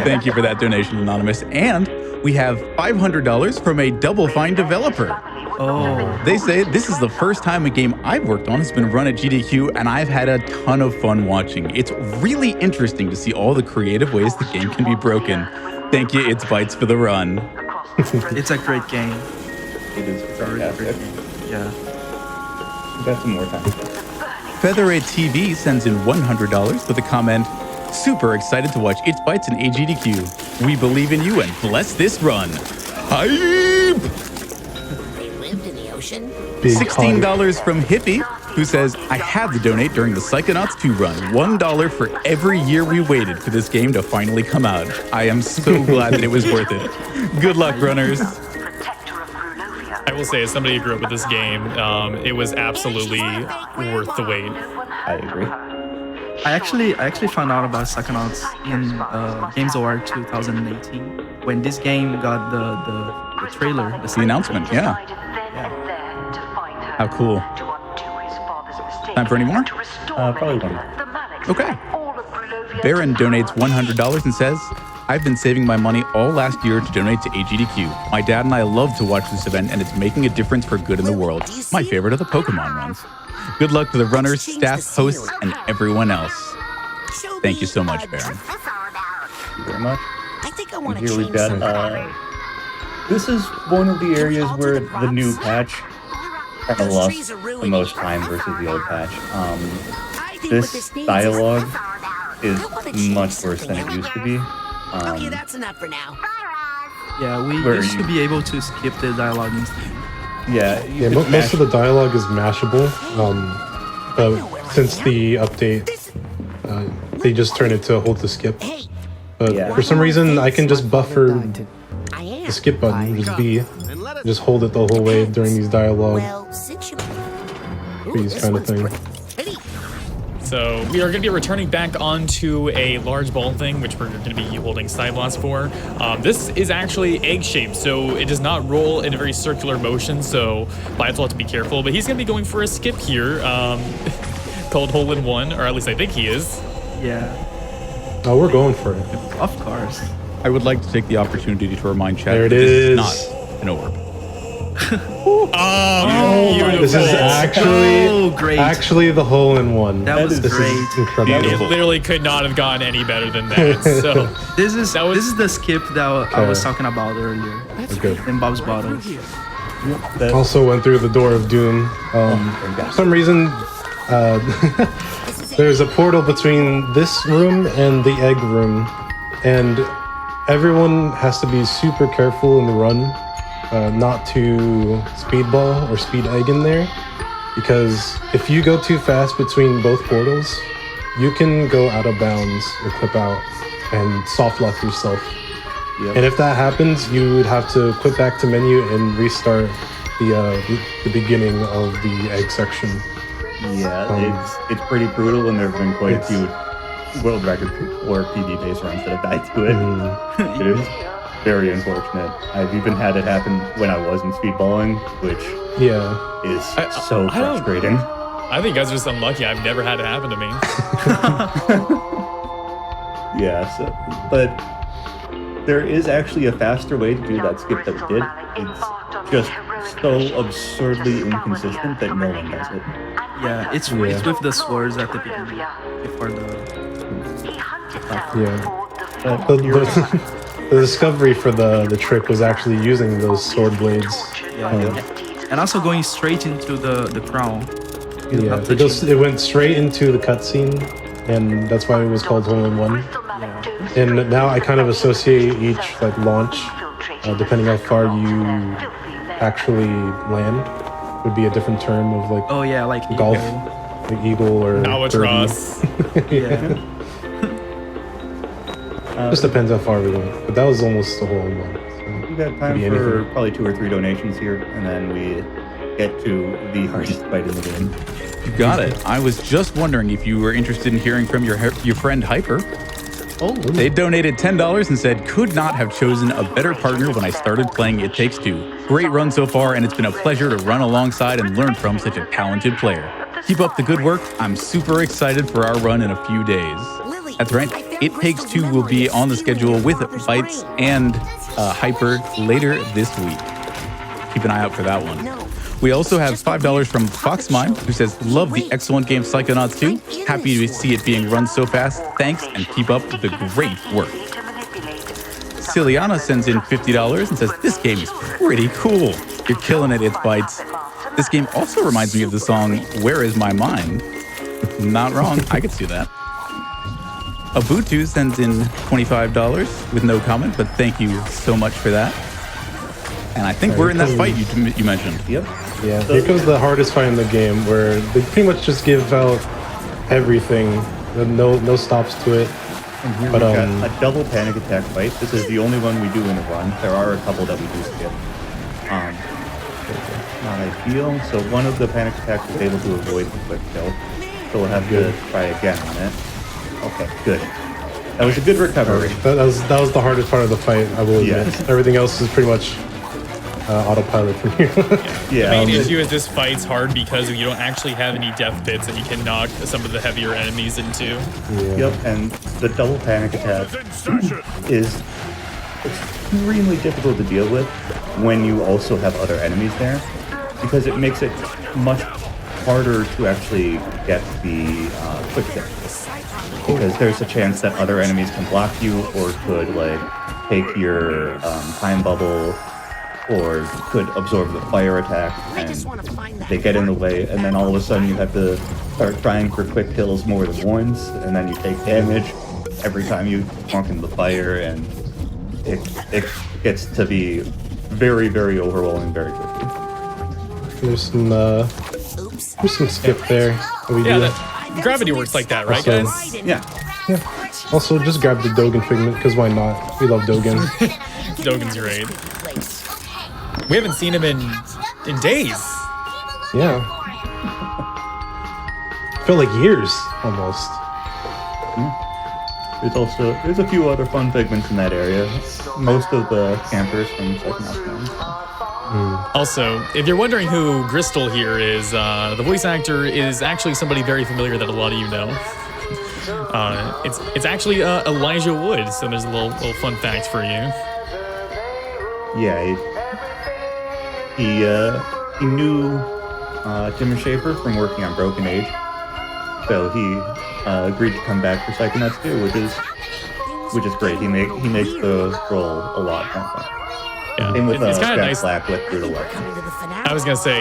Thank you for that donation, Anonymous. And we have $500 from a Double Fine developer. Oh. They say this is the first time a game I've worked on has been run at GDQ, and I've had a ton of fun watching. It's really interesting to see all the creative ways the game can be broken. Thank you, ItzBytez, for the run. It's a great game. It is fantastic. Yeah. We've got some more time. Featherade TV sends in $100 with a comment, super excited to watch ItzBytez and AGDQ. We believe in you and bless this run. Hype! $16 from Hippie, who says, I had to donate during the Psychonauts 2 run. $1 for every year we waited for this game to finally come out. I am so glad that it was worth it. Good luck, runners. I will say, as somebody who grew up with this game, it was absolutely worth the wait. I agree. I actually found out about Psychonauts in Games Award 2018 when this game got the trailer, The announcement, yeah. How cool. Time for any more? Probably one more. Okay. Baron donates $100 and says, I've been saving my money all last year to donate to AGDQ. My dad and I love to watch this event, and it's making a difference for good in the world. My favorite of the Pokemon runs. Good luck to the runners, staff, hosts, and everyone else. Thank you so much, Baron. Thank you very much. I think I want to Here change we've got, this is one of the areas where the new patch kind of lost the most time versus the old patch. This dialogue is much worse than it used to be. Okay, that's enough for now. Yeah, we used to be able to skip the dialogue instantly. Yeah, Most of the dialogue is mashable, but since the update, they just turned it to hold to skip. But for some reason, I can just buffer the skip button, just B, just hold it the whole way during these dialogue, these kind of thing. So we are going to be returning back onto a large ball thing, which we're going to be holding Psyblast for. This is actually egg-shaped, so it does not roll in a very circular motion, so Bites will have to be careful. But he's going to be going for a skip here, called Hole in One, or at least I think he is. Yeah. Oh, we're going for it. Of course. I would like to take the opportunity to remind chat There it that this is is. not an orb. Beautiful. This is actually the hole in one. That was This great. is incredible. It literally could not have gone any better than that. So This is the skip that I was talking about earlier Okay. in Bob's Bottles. Also went through the door of doom. For some reason, there's a portal between this room and the egg room, and everyone has to be super careful in the run, not to speedball or speed egg in there, because if you go too fast between both portals, you can go out of bounds or clip out and soft lock yourself. Yep. And if that happens, you would have to quit back to menu and restart the beginning of the egg section. Yeah, it's pretty brutal, and there have been quite a few world record or PB base runs that have died to it. It is very unfortunate. I've even had it happen when I wasn't speedballing, which is so frustrating. I think you guys are just unlucky. I've never had it happen to me. Yeah, so, but there is actually a faster way to do that skip that we did. It's just so absurdly inconsistent that no one does it. Yeah, it's with the swords at the beginning before the. The discovery for the trick was actually using those sword blades. And also going straight into the crown. Yeah, it went straight into the cutscene, and that's why it was called Hole-in-One. And now I kind of associate each like launch, depending how far you actually land, would be a different term of like like golf, like eagle or albatross. Yeah. Just depends how far we went, but that was almost the Hole-in-One. So We got time for probably 2 or 3 donations here, and then we get to the hardest fight in the game. You got it. I was just wondering if you were interested in hearing from your friend Hyper. Oh, They donated $10 and said, could not have chosen a better partner when I started playing It Takes Two. Great run so far, and it's been a pleasure to run alongside and learn from such a talented player. Keep up the good work. I'm super excited for our run in a few days. That's right. It Takes Two will be on the schedule with Bytes and Hyper later this week. Keep an eye out for that one. We also have $5 from Foxmine, who says, love the excellent game Psychonauts 2. Happy to see it being run so fast. Thanks, and keep up the great work. Ciliana sends in $50 and says, this game is pretty cool. You're killing it, ItzBytez. This game also reminds me of the song, Where Is My Mind? Not wrong, I could see that. Ubuntu sends in $25 with no comment, but thank you so much for that. And I think we're in that fight you mentioned. Yep. Yeah, here comes the hardest fight in the game, where they pretty much just give out everything, no stops to it. And here But, we've got a double panic attack fight. This is the only one we do in a run. There are a couple that we do skip. Not ideal. So one of the panic attacks was able to avoid the quick kill. So we'll have to try again on it. Okay, good. That was a good recovery. That was the hardest part of the fight, I will admit. Yeah. Everything else is pretty much autopilot from here. The main issue is this fight's hard because you don't actually have any death bits that you can knock some of the heavier enemies into. Yep, and the double panic attack is extremely difficult to deal with when you also have other enemies there, because it makes it much harder to actually get the quick kill. Because there's a chance that other enemies can block you, or could like take your time bubble, or could absorb the fire attack, and they get in the way, and then all of a sudden you have to start trying for quick kills more than once, and then you take damage every time you walk into the fire, and it gets to be very, very overwhelming very quickly. There's some skip there. We do. Gravity works like that, right, Also, guys? Yeah. Also, just grab the Dogen figment, because why not? We love Dogen. Dogen's great. We haven't seen him in days. Yeah. Feel like years, almost. There's a few other fun figments in that area. Most of the campers from Psychonauts. Also, if you're wondering who Gristle here is, the voice actor is actually somebody very familiar that a lot of you know. It's actually Elijah Wood, so there's a little fun fact for you. Yeah, he knew Tim Schafer from working on Broken Age, so he agreed to come back for Psychonauts 2, which is great. He makes the role a lot more fun. Yeah, Same with it's kind of nice. Black with Brutal Weapon. I was gonna say,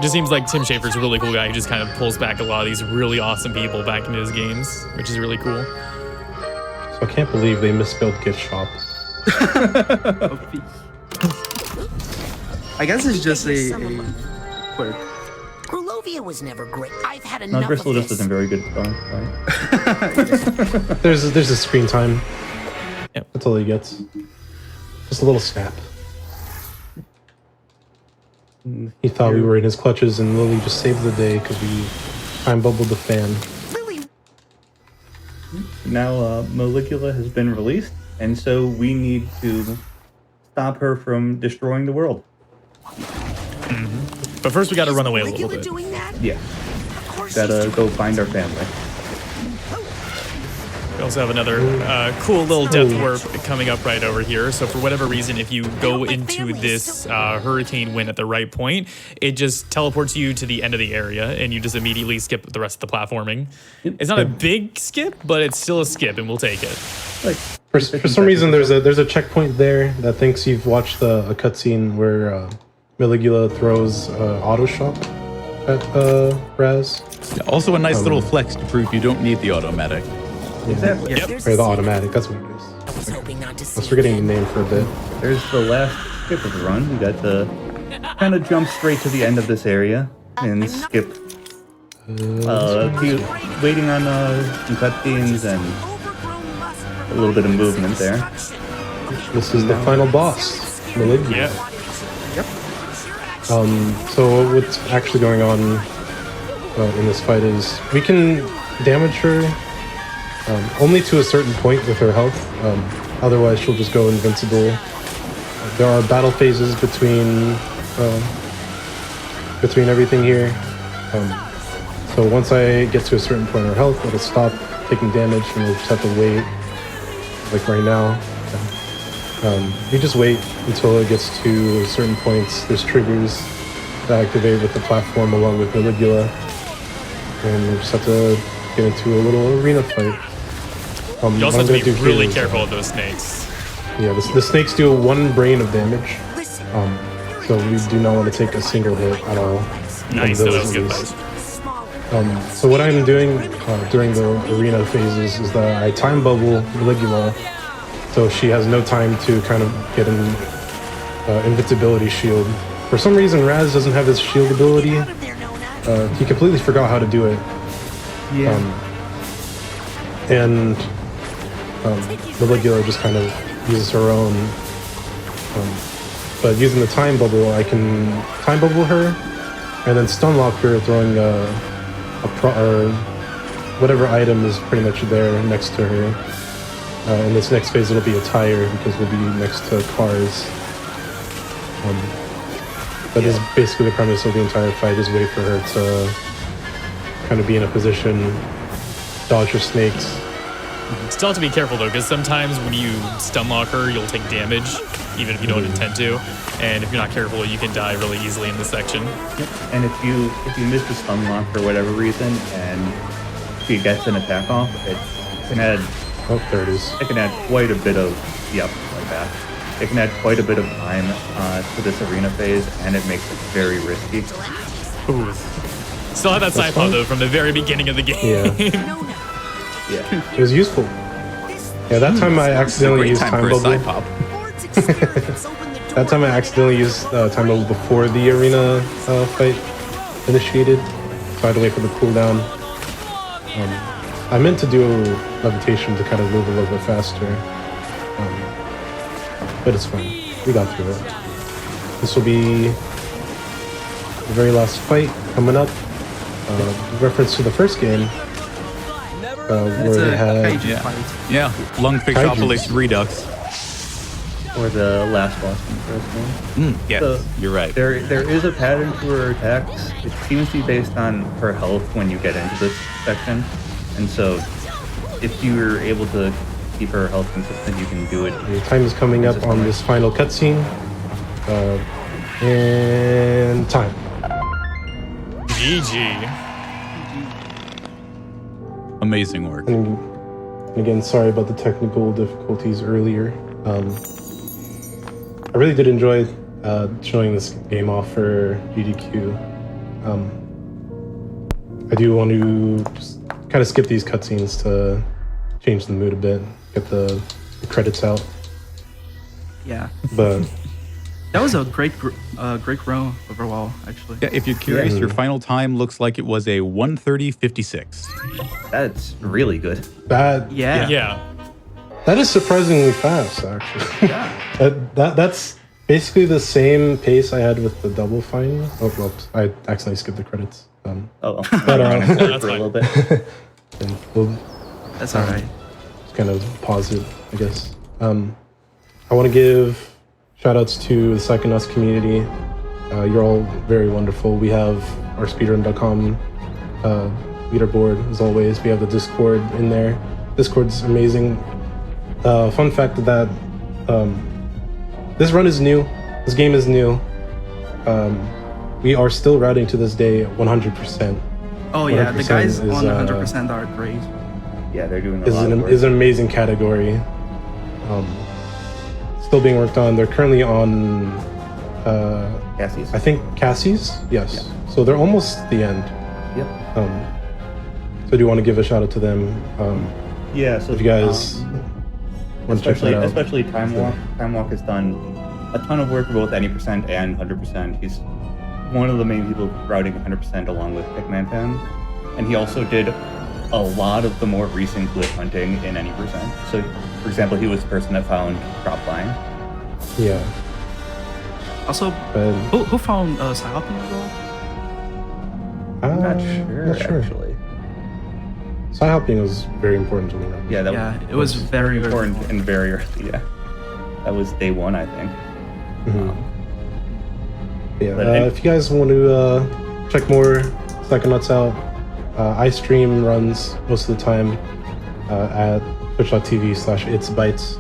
just seems like Tim Schafer's a really cool guy. He just kind of pulls back a lot of these really awesome people back into his games, which is really cool. So I can't believe they misspelled gift shop. I guess it's just a quirk. Grulovia was never great. I've had enough No, Gristle of just this. isn't very good at throwing, right? There's a screen time. Yep. That's all he gets. Just a little snap. He thought we were in his clutches, and Lily just saved the day because we time bubbled the fan. Now Molecula has been released, and so we need to stop her from destroying the world. But first, we got to run away a little bit. Yeah. Gotta go find our family. We also have another cool little death warp coming up right over here. So for whatever reason, if you go into this hurricane wind at the right point, it just teleports you to the end of the area, and you just immediately skip the rest of the platforming. It's not a big skip, but it's still a skip, and we'll take it. Like For some reason, there's a checkpoint there that thinks you've watched a cutscene where Milkydere throws auto shock at Raz. Yeah, also a nice little flex to prove you don't need the automatic. exactly. Yep. Or the automatic, that's what it is. I was hoping not to see I was forgetting the name for a bit. There's the last skip of the run. We got to kind of jump straight to the end of this area and skip. Keep waiting on some cutscenes and a little bit of movement there. This is the final boss, Milkydere. Yep. So what's actually going on in this fight is we can damage her only to a certain point with her health. Otherwise, she'll just go invincible. There are battle phases between everything here. So once I get to a certain point in her health, it'll stop taking damage, and we'll just have to wait. Like right now, you just wait until it gets to certain points. There's triggers that activate with the platform along with Milkydere, and we just have to get into a little arena fight. You also have to be really careful with those snakes. Yeah, the snakes do 1 brain of damage, so we do not want to take a single hit at all. Nice, that was good. So what I'm doing during the arena phases is that I time bubble Milkydere, so she has no time to kind of get an invincibility shield. For some reason, Raz doesn't have his shield ability. He completely forgot how to do it. Yeah. And Milkydere just kind of uses her own. But using the time bubble, I can time bubble her and then stun lock her, throwing or whatever item is pretty much there next to her. In this next phase, it'll be a tire because we'll be next to cars. That is basically the premise of the entire fight, is wait for her to kind of be in a position, dodge her snakes. Still have to be careful though, because sometimes when you stun lock her, you'll take damage, even if you don't intend to. And if you're not careful, you can die really easily in this section. Yep. And if you miss the stun lock for whatever reason and she gets an attack off, it can add. Oh, there it is. It can add quite a bit of like that. It can add quite a bit of time to this arena phase, and it makes it very risky. Ooh. Still have that side pod though from the very beginning of the game. Yeah. Yeah. It was useful. Yeah, that time I accidentally used time bubble. Side pop. That time I accidentally used time bubble before the arena fight initiated, so I had to wait for the cooldown. I meant to do levitation to kind of move a little bit faster, but it's fine. We got through it. This will be the very last fight coming up. Reference to the first game. Where they had Yeah, Lungfish Redux. Or the last boss in the first game. Yeah, So you're right. There is a pattern to her attacks. It seems to be based on her health when you get into this section. And so if you're able to keep her health consistent, you can do it. The time is coming up on this final cutscene. And time. GG. Amazing work. And again, sorry about the technical difficulties earlier. I really did enjoy showing this game off for GDQ. I do want to just kind of skip these cutscenes to change the mood a bit, get the credits out. Yeah. But That was a great row overall, actually. Yeah, if you're curious, your final time looks like it was a 1:30:56. That's really good. that Yeah. that is surprisingly fast, actually. That's basically the same pace I had with the double final. Oh, well, I accidentally skipped the credits. Oh, But That's for a fine. little bit. and we'll That's all right. kind of pause it, I guess. I want to give shout-outs to the Psychonauts community. You're all very wonderful. We have our speedrun.com leaderboard, as always. We have the Discord in there. Discord's amazing. Fun fact that this run is new. This game is new. We are still routing to this day 100%. Oh yeah, the guys is, on 100% are great. Yeah, they're doing a lot of work. Is an amazing category. Still being worked on. They're currently on Cassie's? I think Cassie's. Yes. Yeah. So they're almost at the end. Yep. So I do want to give a shout out to them. Yeah. So if you guys want to check that out. Especially Time Walk. Time Walk has done a ton of work for both any percent and 100%. He's one of the main people routing 100% along with Pikman Fan, and he also did a lot of the more recent glyph hunting in any percent. So, for example, he was the person that found Dropline. Yeah. Also, who found Psyhopping as well? I'm not sure, actually. Psyhopping was very important to me. Yeah, it was very important and very early. Yeah, that was day one, I think. If you guys want to check more Psychonauts out, I stream runs most of the time at twitch.tv/ItzBytez.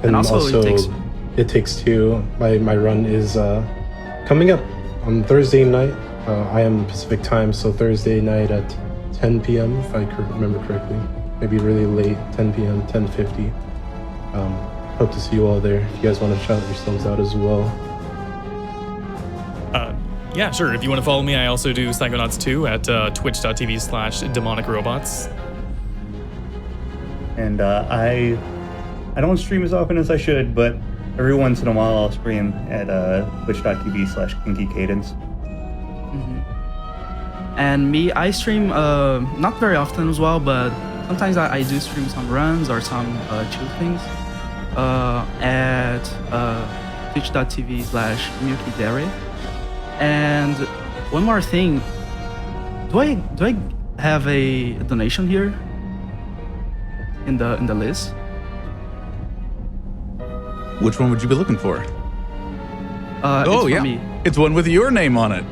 And also It Takes Two. My run is coming up on Thursday night. I am Pacific time, so Thursday night at 10 p.m. if I remember correctly. Maybe really late, 10 p.m., 10:50. Hope to see you all there. If you guys want to shout yourselves out as well. Yeah, sure. If you want to follow me, I also do Psychonauts 2 at twitch.tv/DemonicRobots. And I don't stream as often as I should, but every once in a while I'll stream at twitch.tv/KinkyCadence. And me, I stream not very often as well, but sometimes I do stream some runs or some chill things at twitch.tv/Milkydere. And one more thing, do I have a donation here in the list? Which one would you be looking for? It's me. It's one with your name on it.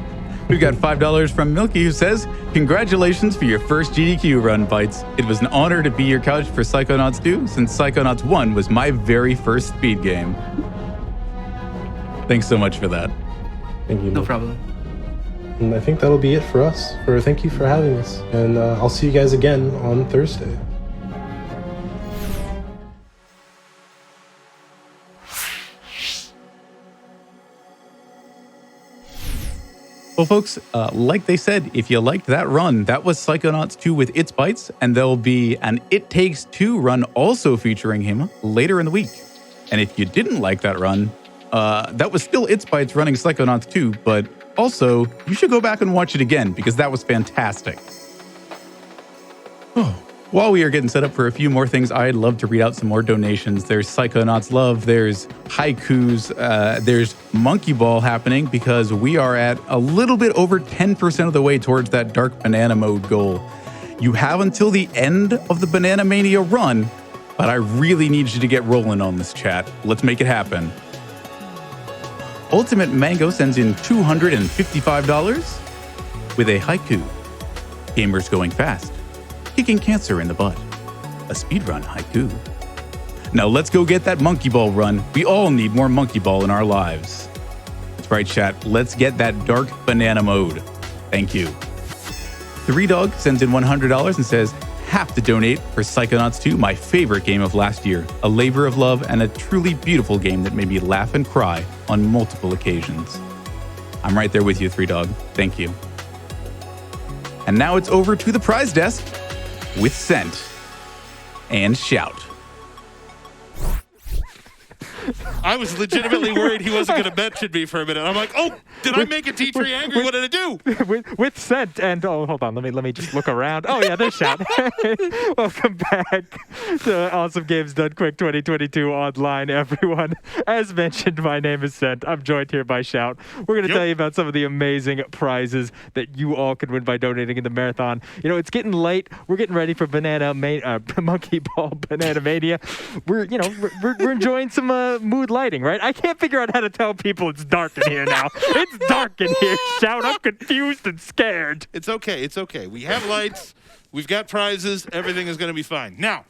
We've got $5 from Milky, who says, "Congratulations for your first GDQ run, Bytes. It was an honor to be your couch for Psychonauts 2, since Psychonauts 1 was my very first speed game." Thanks so much for that. Thank you. No problem. And I think that'll be it for us. Thank you for having us. And I'll see you guys again on Thursday. Well, folks, like they said, if you liked that run, that was Psychonauts 2 with ItzBytez, and there'll be an It Takes Two run also featuring him later in the week. And if you didn't like that run, that was still ItzBytez running Psychonauts 2, but also, you should go back and watch it again, because that was fantastic. While we are getting set up for a few more things, I'd love to read out some more donations. There's Psychonauts Love, there's haikus, there's Monkey Ball happening because we are at a little bit over 10% of the way towards that Dark Banana Mode goal. You have until the end of the Banana Mania run, but I really need you to get rolling on this, chat. Let's make it happen. Ultimate Mango sends in $255 with a haiku. Gamers going fast. Kicking cancer in the butt. A speedrun haiku. Now let's go get that Monkey Ball run. We all need more Monkey Ball in our lives. That's right, chat. Let's get that Dark Banana Mode. Thank you. 3Dog sends in $100 and says, "Have to donate for Psychonauts 2, my favorite game of last year. A labor of love and a truly beautiful game that made me laugh and cry on multiple occasions." I'm right there with you, 3Dog. Thank you. And now it's over to the prize desk with Scent and Shout. I was legitimately worried he wasn't going to mention me for a minute. I'm like, oh, did I make a T-Tree angry? What did I do? With Scent and hold on, let me just look around. Oh yeah, there's Shout. Welcome back to Awesome Games Done Quick 2022 online, everyone. As mentioned, my name is Scent. I'm joined here by Shout. We're going to tell you about some of the amazing prizes that you all can win by donating in the marathon. You know, it's getting late. We're getting ready for Monkey Ball Banana Mania. We're enjoying some Mood lighting, right? I can't figure out how to tell people it's dark in here now. It's dark in here, Shout. I'm confused and scared. It's okay. It's okay. We have lights. We've got prizes. Everything is going to be fine. Now,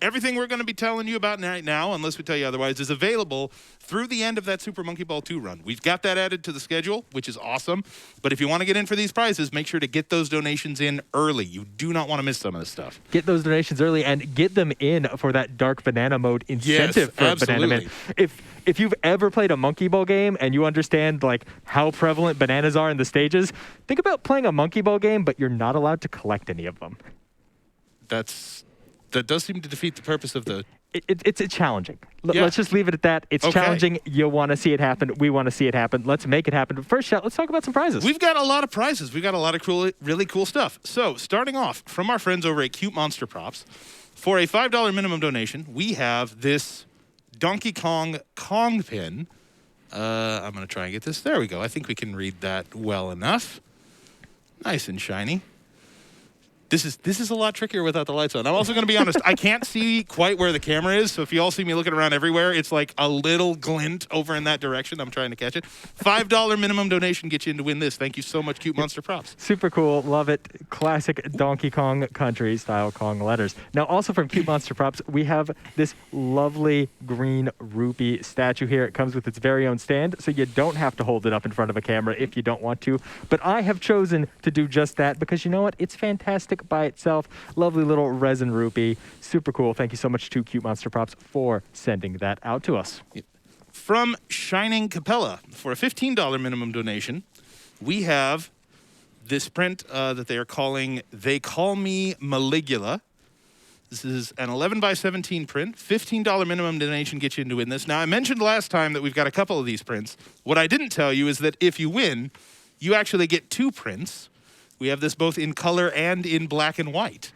everything we're going to be telling you about right now, unless we tell you otherwise, is available through the end of that Super Monkey Ball 2 run. We've got that added to the schedule, which is awesome. But if you want to get in for these prizes, make sure to get those donations in early. You do not want to miss some of this stuff. Get those donations early and get them in for that Dark Banana Mode incentive for absolutely. Banana Man. If you've ever played a Monkey Ball game and you understand like how prevalent bananas are in the stages, think about playing a Monkey Ball game, but you're not allowed to collect any of them. That does seem to defeat the purpose of the... It's challenging. Let's just leave it at that. It's challenging. You want to see it happen. We want to see it happen. Let's make it happen. But first, let's talk about some prizes. We've got a lot of prizes. We've got a lot of cool, really cool stuff. So, starting off from our friends over at Cute Monster Props, for a $5 minimum donation, we have this Donkey Kong pin. I'm going to try and get this. There we go. I think we can read that well enough. Nice and shiny. This is a lot trickier without the lights on. I'm also going to be honest. I can't see quite where the camera is, so if you all see me looking around everywhere, it's like a little glint over in that direction. I'm trying to catch it. $5 minimum donation gets you in to win this. Thank you so much, Cute Monster Props. Super cool. Love it. Classic Donkey Kong Country style Kong letters. Now, also from Cute Monster Props, we have this lovely green rupee statue here. It comes with its very own stand, so you don't have to hold it up in front of a camera if you don't want to. But I have chosen to do just that because you know what? It's fantastic by itself. Lovely little resin rupee. Super cool. Thank you so much to Cute Monster Props for sending that out to us. From Shining Capella, for a $15 minimum donation, we have this print that they are calling They Call Me Maligula. This is an 11 by 17 print. $15 minimum donation gets you into win this. Now, I mentioned last time that we've got a couple of these prints. What I didn't tell you is that if you win, you actually get 2 prints. We have this both in color and in black and white.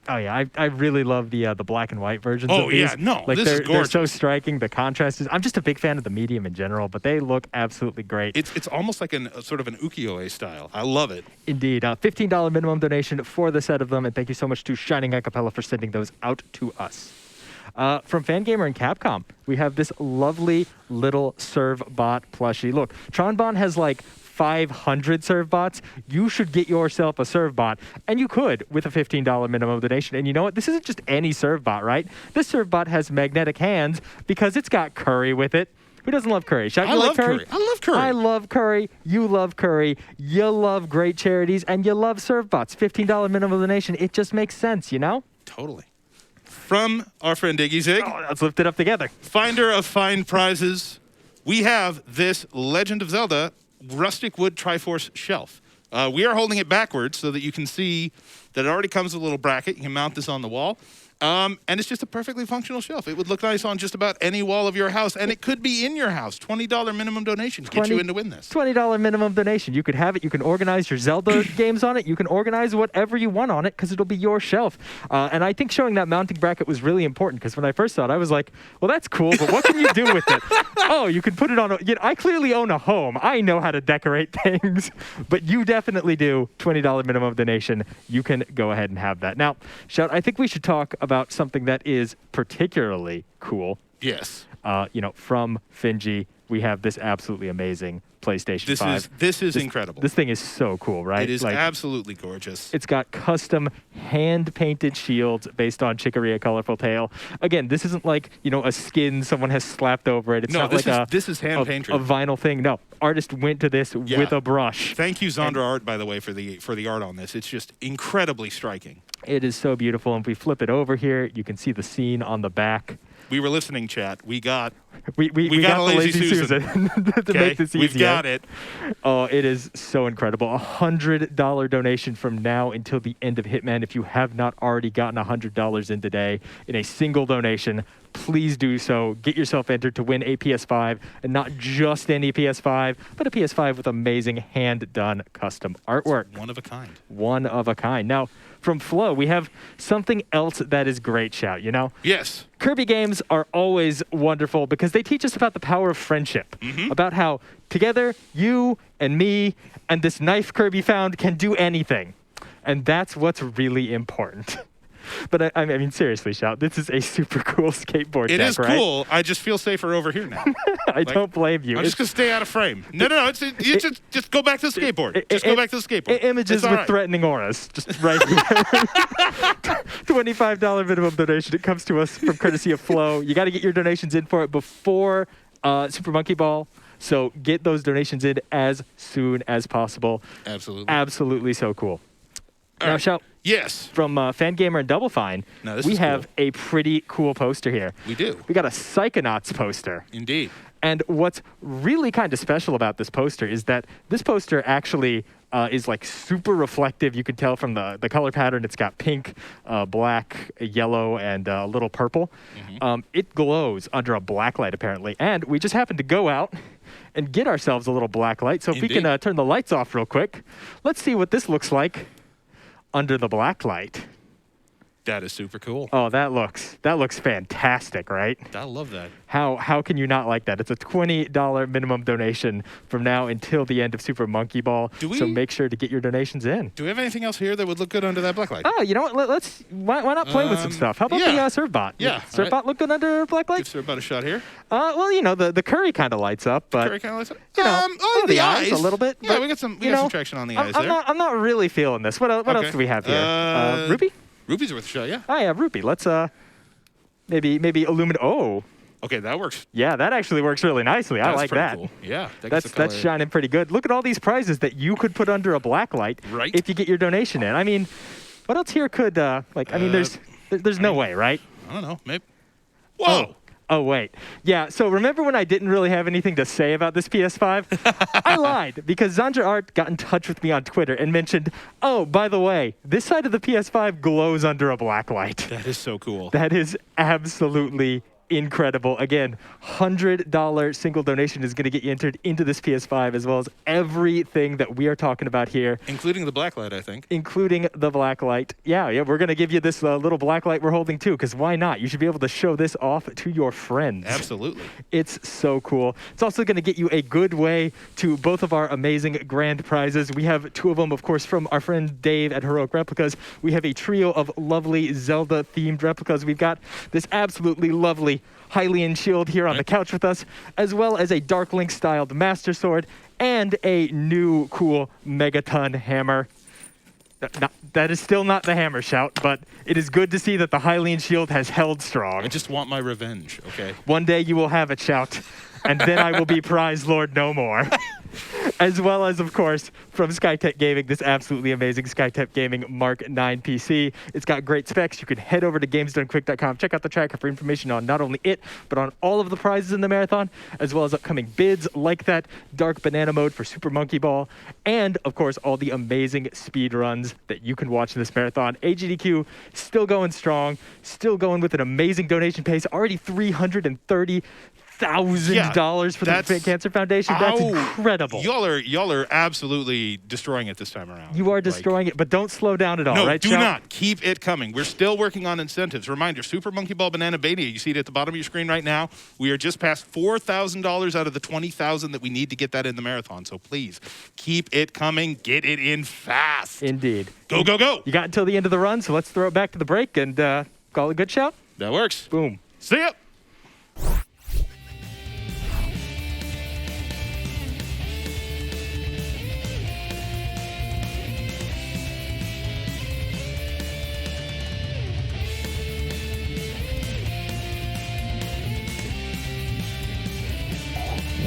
Oh yeah, I really love the black and white versions of these. Yeah, no, like this is gorgeous. They're so striking. The contrast is. I'm just a big fan of the medium in general, but they look absolutely great. It's almost like a sort of an ukiyo-e style. I love it. Indeed, $15 minimum donation for the set of them, and thank you so much to Shining Acapella for sending those out to us. From Fangamer and Capcom, we have this lovely little Servbot plushie. Look, Tronbon has like 500 Servbots. You should get yourself a Servbot, and you could with a $15 minimum donation. And you know what? This isn't just any Servbot, right? This Servbot has magnetic hands because it's got curry with it. Who doesn't love curry? I love curry. I love curry. I love curry. You love curry. You love great charities, and you love Servbots. $15 minimum donation. It just makes sense, you know? Totally. From our friend Iggy Zig. Oh, let's lift it up together. Finder of fine prizes. We have this Legend of Zelda rustic wood Triforce shelf. We are holding it backwards so that you can see that it already comes with a little bracket. You can mount this on the wall. And it's just a perfectly functional shelf. It would look nice on just about any wall of your house, and it could be in your house. $20 minimum donation gets you in to win this. $20 minimum donation. You could have it. You can organize your Zelda games on it. You can organize whatever you want on it because it'll be your shelf. And I think showing that mounting bracket was really important because when I first saw it, I was like, well, that's cool, but what can you do with it? Oh, you can put it on I clearly own a home. I know how to decorate things, but you definitely do. $20 minimum donation. You can go ahead and have that. Now, Shout, I think we should talk about something that is particularly cool. Yes. From Finji, we have this absolutely amazing PlayStation 5. This is incredible. This thing is so cool, right? It is absolutely gorgeous. It's got custom hand-painted shields based on Chicory: A Colorful Tale. Again, this isn't like, a skin someone has slapped over it. It's not this is hand-painted. A vinyl thing. No, artist went to this with a brush. Thank you, Zondra Art, by the way, for the art on this. It's just incredibly striking. It is so beautiful. And if we flip it over here, you can see the scene on the back. We were listening, chat. We got got the Lazy Susan to make this easier. We've got it. Oh, it is so incredible. $100 donation from now until the end of Hitman. If you have not already gotten $100 in today in a single donation, please do so. Get yourself entered to win a PS5, and not just any PS5, but a PS5 with amazing hand-done custom artwork. One of a kind. One of a kind. Now, from Flow, we have something else that is great, Shout, Yes. Kirby games are always wonderful because they teach us about the power of friendship, about how together, you and me and this knife Kirby found can do anything. And that's what's really important. But I mean, seriously, Shout, this is a super cool skateboard It deck, is right? cool. I just feel safer over here now. I don't blame you. I'm just going to stay out of frame. No. You just go back to the skateboard. Just go back to the skateboard. Images It's all with right. threatening auras. Just right here. $25 minimum donation. It comes to us from courtesy of Flow. You got to get your donations in for it before Super Monkey Ball. So get those donations in as soon as possible. Absolutely. Absolutely so cool. All Now, right. Shout, Yes. from Fangamer and Double Fine, Now, this we is have cool. a pretty cool poster here. We do. We got a Psychonauts poster. Indeed. And what's really kind of special about this poster is that this poster actually is like super reflective. You can tell from the color pattern. It's got pink, black, yellow, and a little purple. It glows under a black light, apparently. And we just happened to go out and get ourselves a little black light. So if we can turn the lights off real quick, let's see what this looks like under the black light. That is super cool. Oh, that looks fantastic, right? I love that. How can you not like that? It's a $20 minimum donation from now until the end of Super Monkey Ball. So make sure to get your donations in. Do we have anything else here that would look good under that black light? Oh, you know what? Why not play with some stuff? How about the Surfbot? Yeah. Surfbot look good under black light? Give Surfbot a shot here. Well, you know, the curry kind of lights up, but Curry kind of lights up. You know, the eyes a little bit. Yeah, but, we got some traction on the eyes I'm there. I'm not really feeling this. What else do we have here? Ruby? Ruby's worth a shot, yeah. Oh yeah, Ruby. Let's maybe illuminate. Oh. Okay, that works. Yeah, that actually works really nicely. I like that. Cool. Yeah, that's shining pretty good. Look at all these prizes that you could put under a black light if you get your donation in. I mean, what else here could there's no way, right? I don't know. Maybe. Whoa. Oh, wait. Yeah, so remember when I didn't really have anything to say about this PS5? I lied because Zandra Art got in touch with me on Twitter and mentioned, oh, by the way, this side of the PS5 glows under a black light. That is so cool. That is absolutely incredible. Again, $100 single donation is going to get you entered into this PS5 as well as everything that we are talking about here. Including the black light, I think. Including the black light. Yeah, we're going to give you this little black light we're holding too, because why not? You should be able to show this off to your friends. Absolutely. It's so cool. It's also going to get you a good way to both of our amazing grand prizes. We have two of them, of course, from our friend Dave at Heroic Replicas. We have a trio of lovely Zelda-themed replicas. We've got this absolutely lovely Hylian shield here on the couch with us, as well as a Dark Link-styled Master Sword and a new cool Megaton hammer. That is still not the hammer, Shout, but it is good to see that the Hylian shield has held strong. I just want my revenge, okay? One day you will have it, Shout, and then I will be prize lord no more. As well as, of course, from Skytech Gaming, this absolutely amazing Skytech Gaming Mark 9 PC. It's got great specs. You can head over to gamesdonequick.com, check out the tracker for information on not only it, but on all of the prizes in the marathon, as well as upcoming bids like that Dark Banana Mode for Super Monkey Ball, and, of course, all the amazing speed runs that you can watch in this marathon. AGDQ still going strong, still going with an amazing donation pace, already $330,000 for the Cancer Foundation. That's incredible. Y'all are absolutely destroying it this time around. You are destroying it, but don't slow down at all, no, right? do not. Keep it coming. We're still working on incentives. Reminder, Super Monkey Ball Banana Mania. You see it at the bottom of your screen right now. We are just past $4,000 out of the $20,000 that we need to get that in the marathon. So please, keep it coming. Get it in fast. Indeed. Go, go, go. You got until the end of the run, so let's throw it back to the break and call it a good shout. That works. Boom. See ya.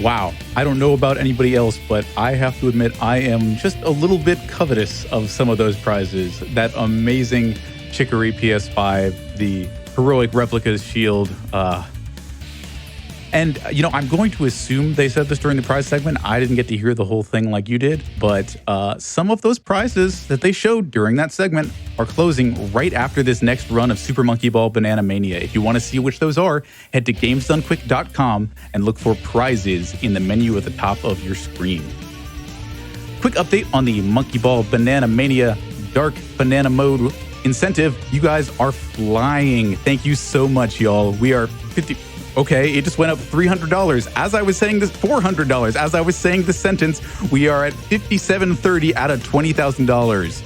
Wow. I don't know about anybody else, but I have to admit I am just a little bit covetous of some of those prizes. That amazing Chicory PS5, the Heroic Replicas shield. And, you know, I'm going to assume they said this during the prize segment. I didn't get to hear the whole thing like you did, but some of those prizes that they showed during that segment are closing right after this next run of Super Monkey Ball Banana Mania. If you want to see which those are, head to gamesdonequick.com and look for prizes in the menu at the top of your screen. Quick update on the Monkey Ball Banana Mania Dark Banana Mode incentive. You guys are flying. Thank you so much, y'all. We are 50... Okay, it just went up $300. As I was saying this, $400. As I was saying the sentence, we are at $5,730 out of $20,000.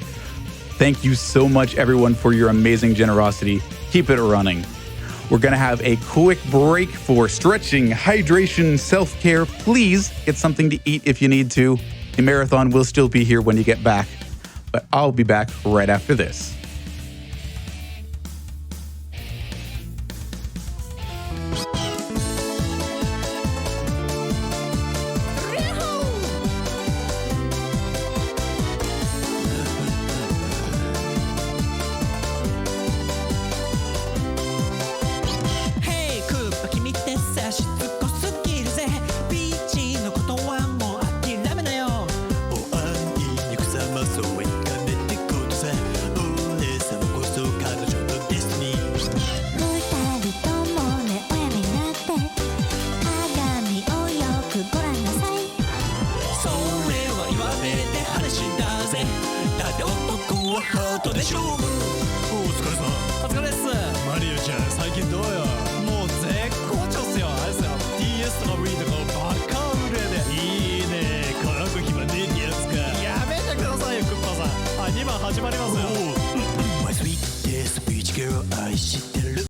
Thank you so much, everyone, for your amazing generosity. Keep it running. We're going to have a quick break for stretching, hydration, self-care. Please get something to eat if you need to. The marathon will still be here when you get back, but I'll be back right after this. My sweet, sweet girl, I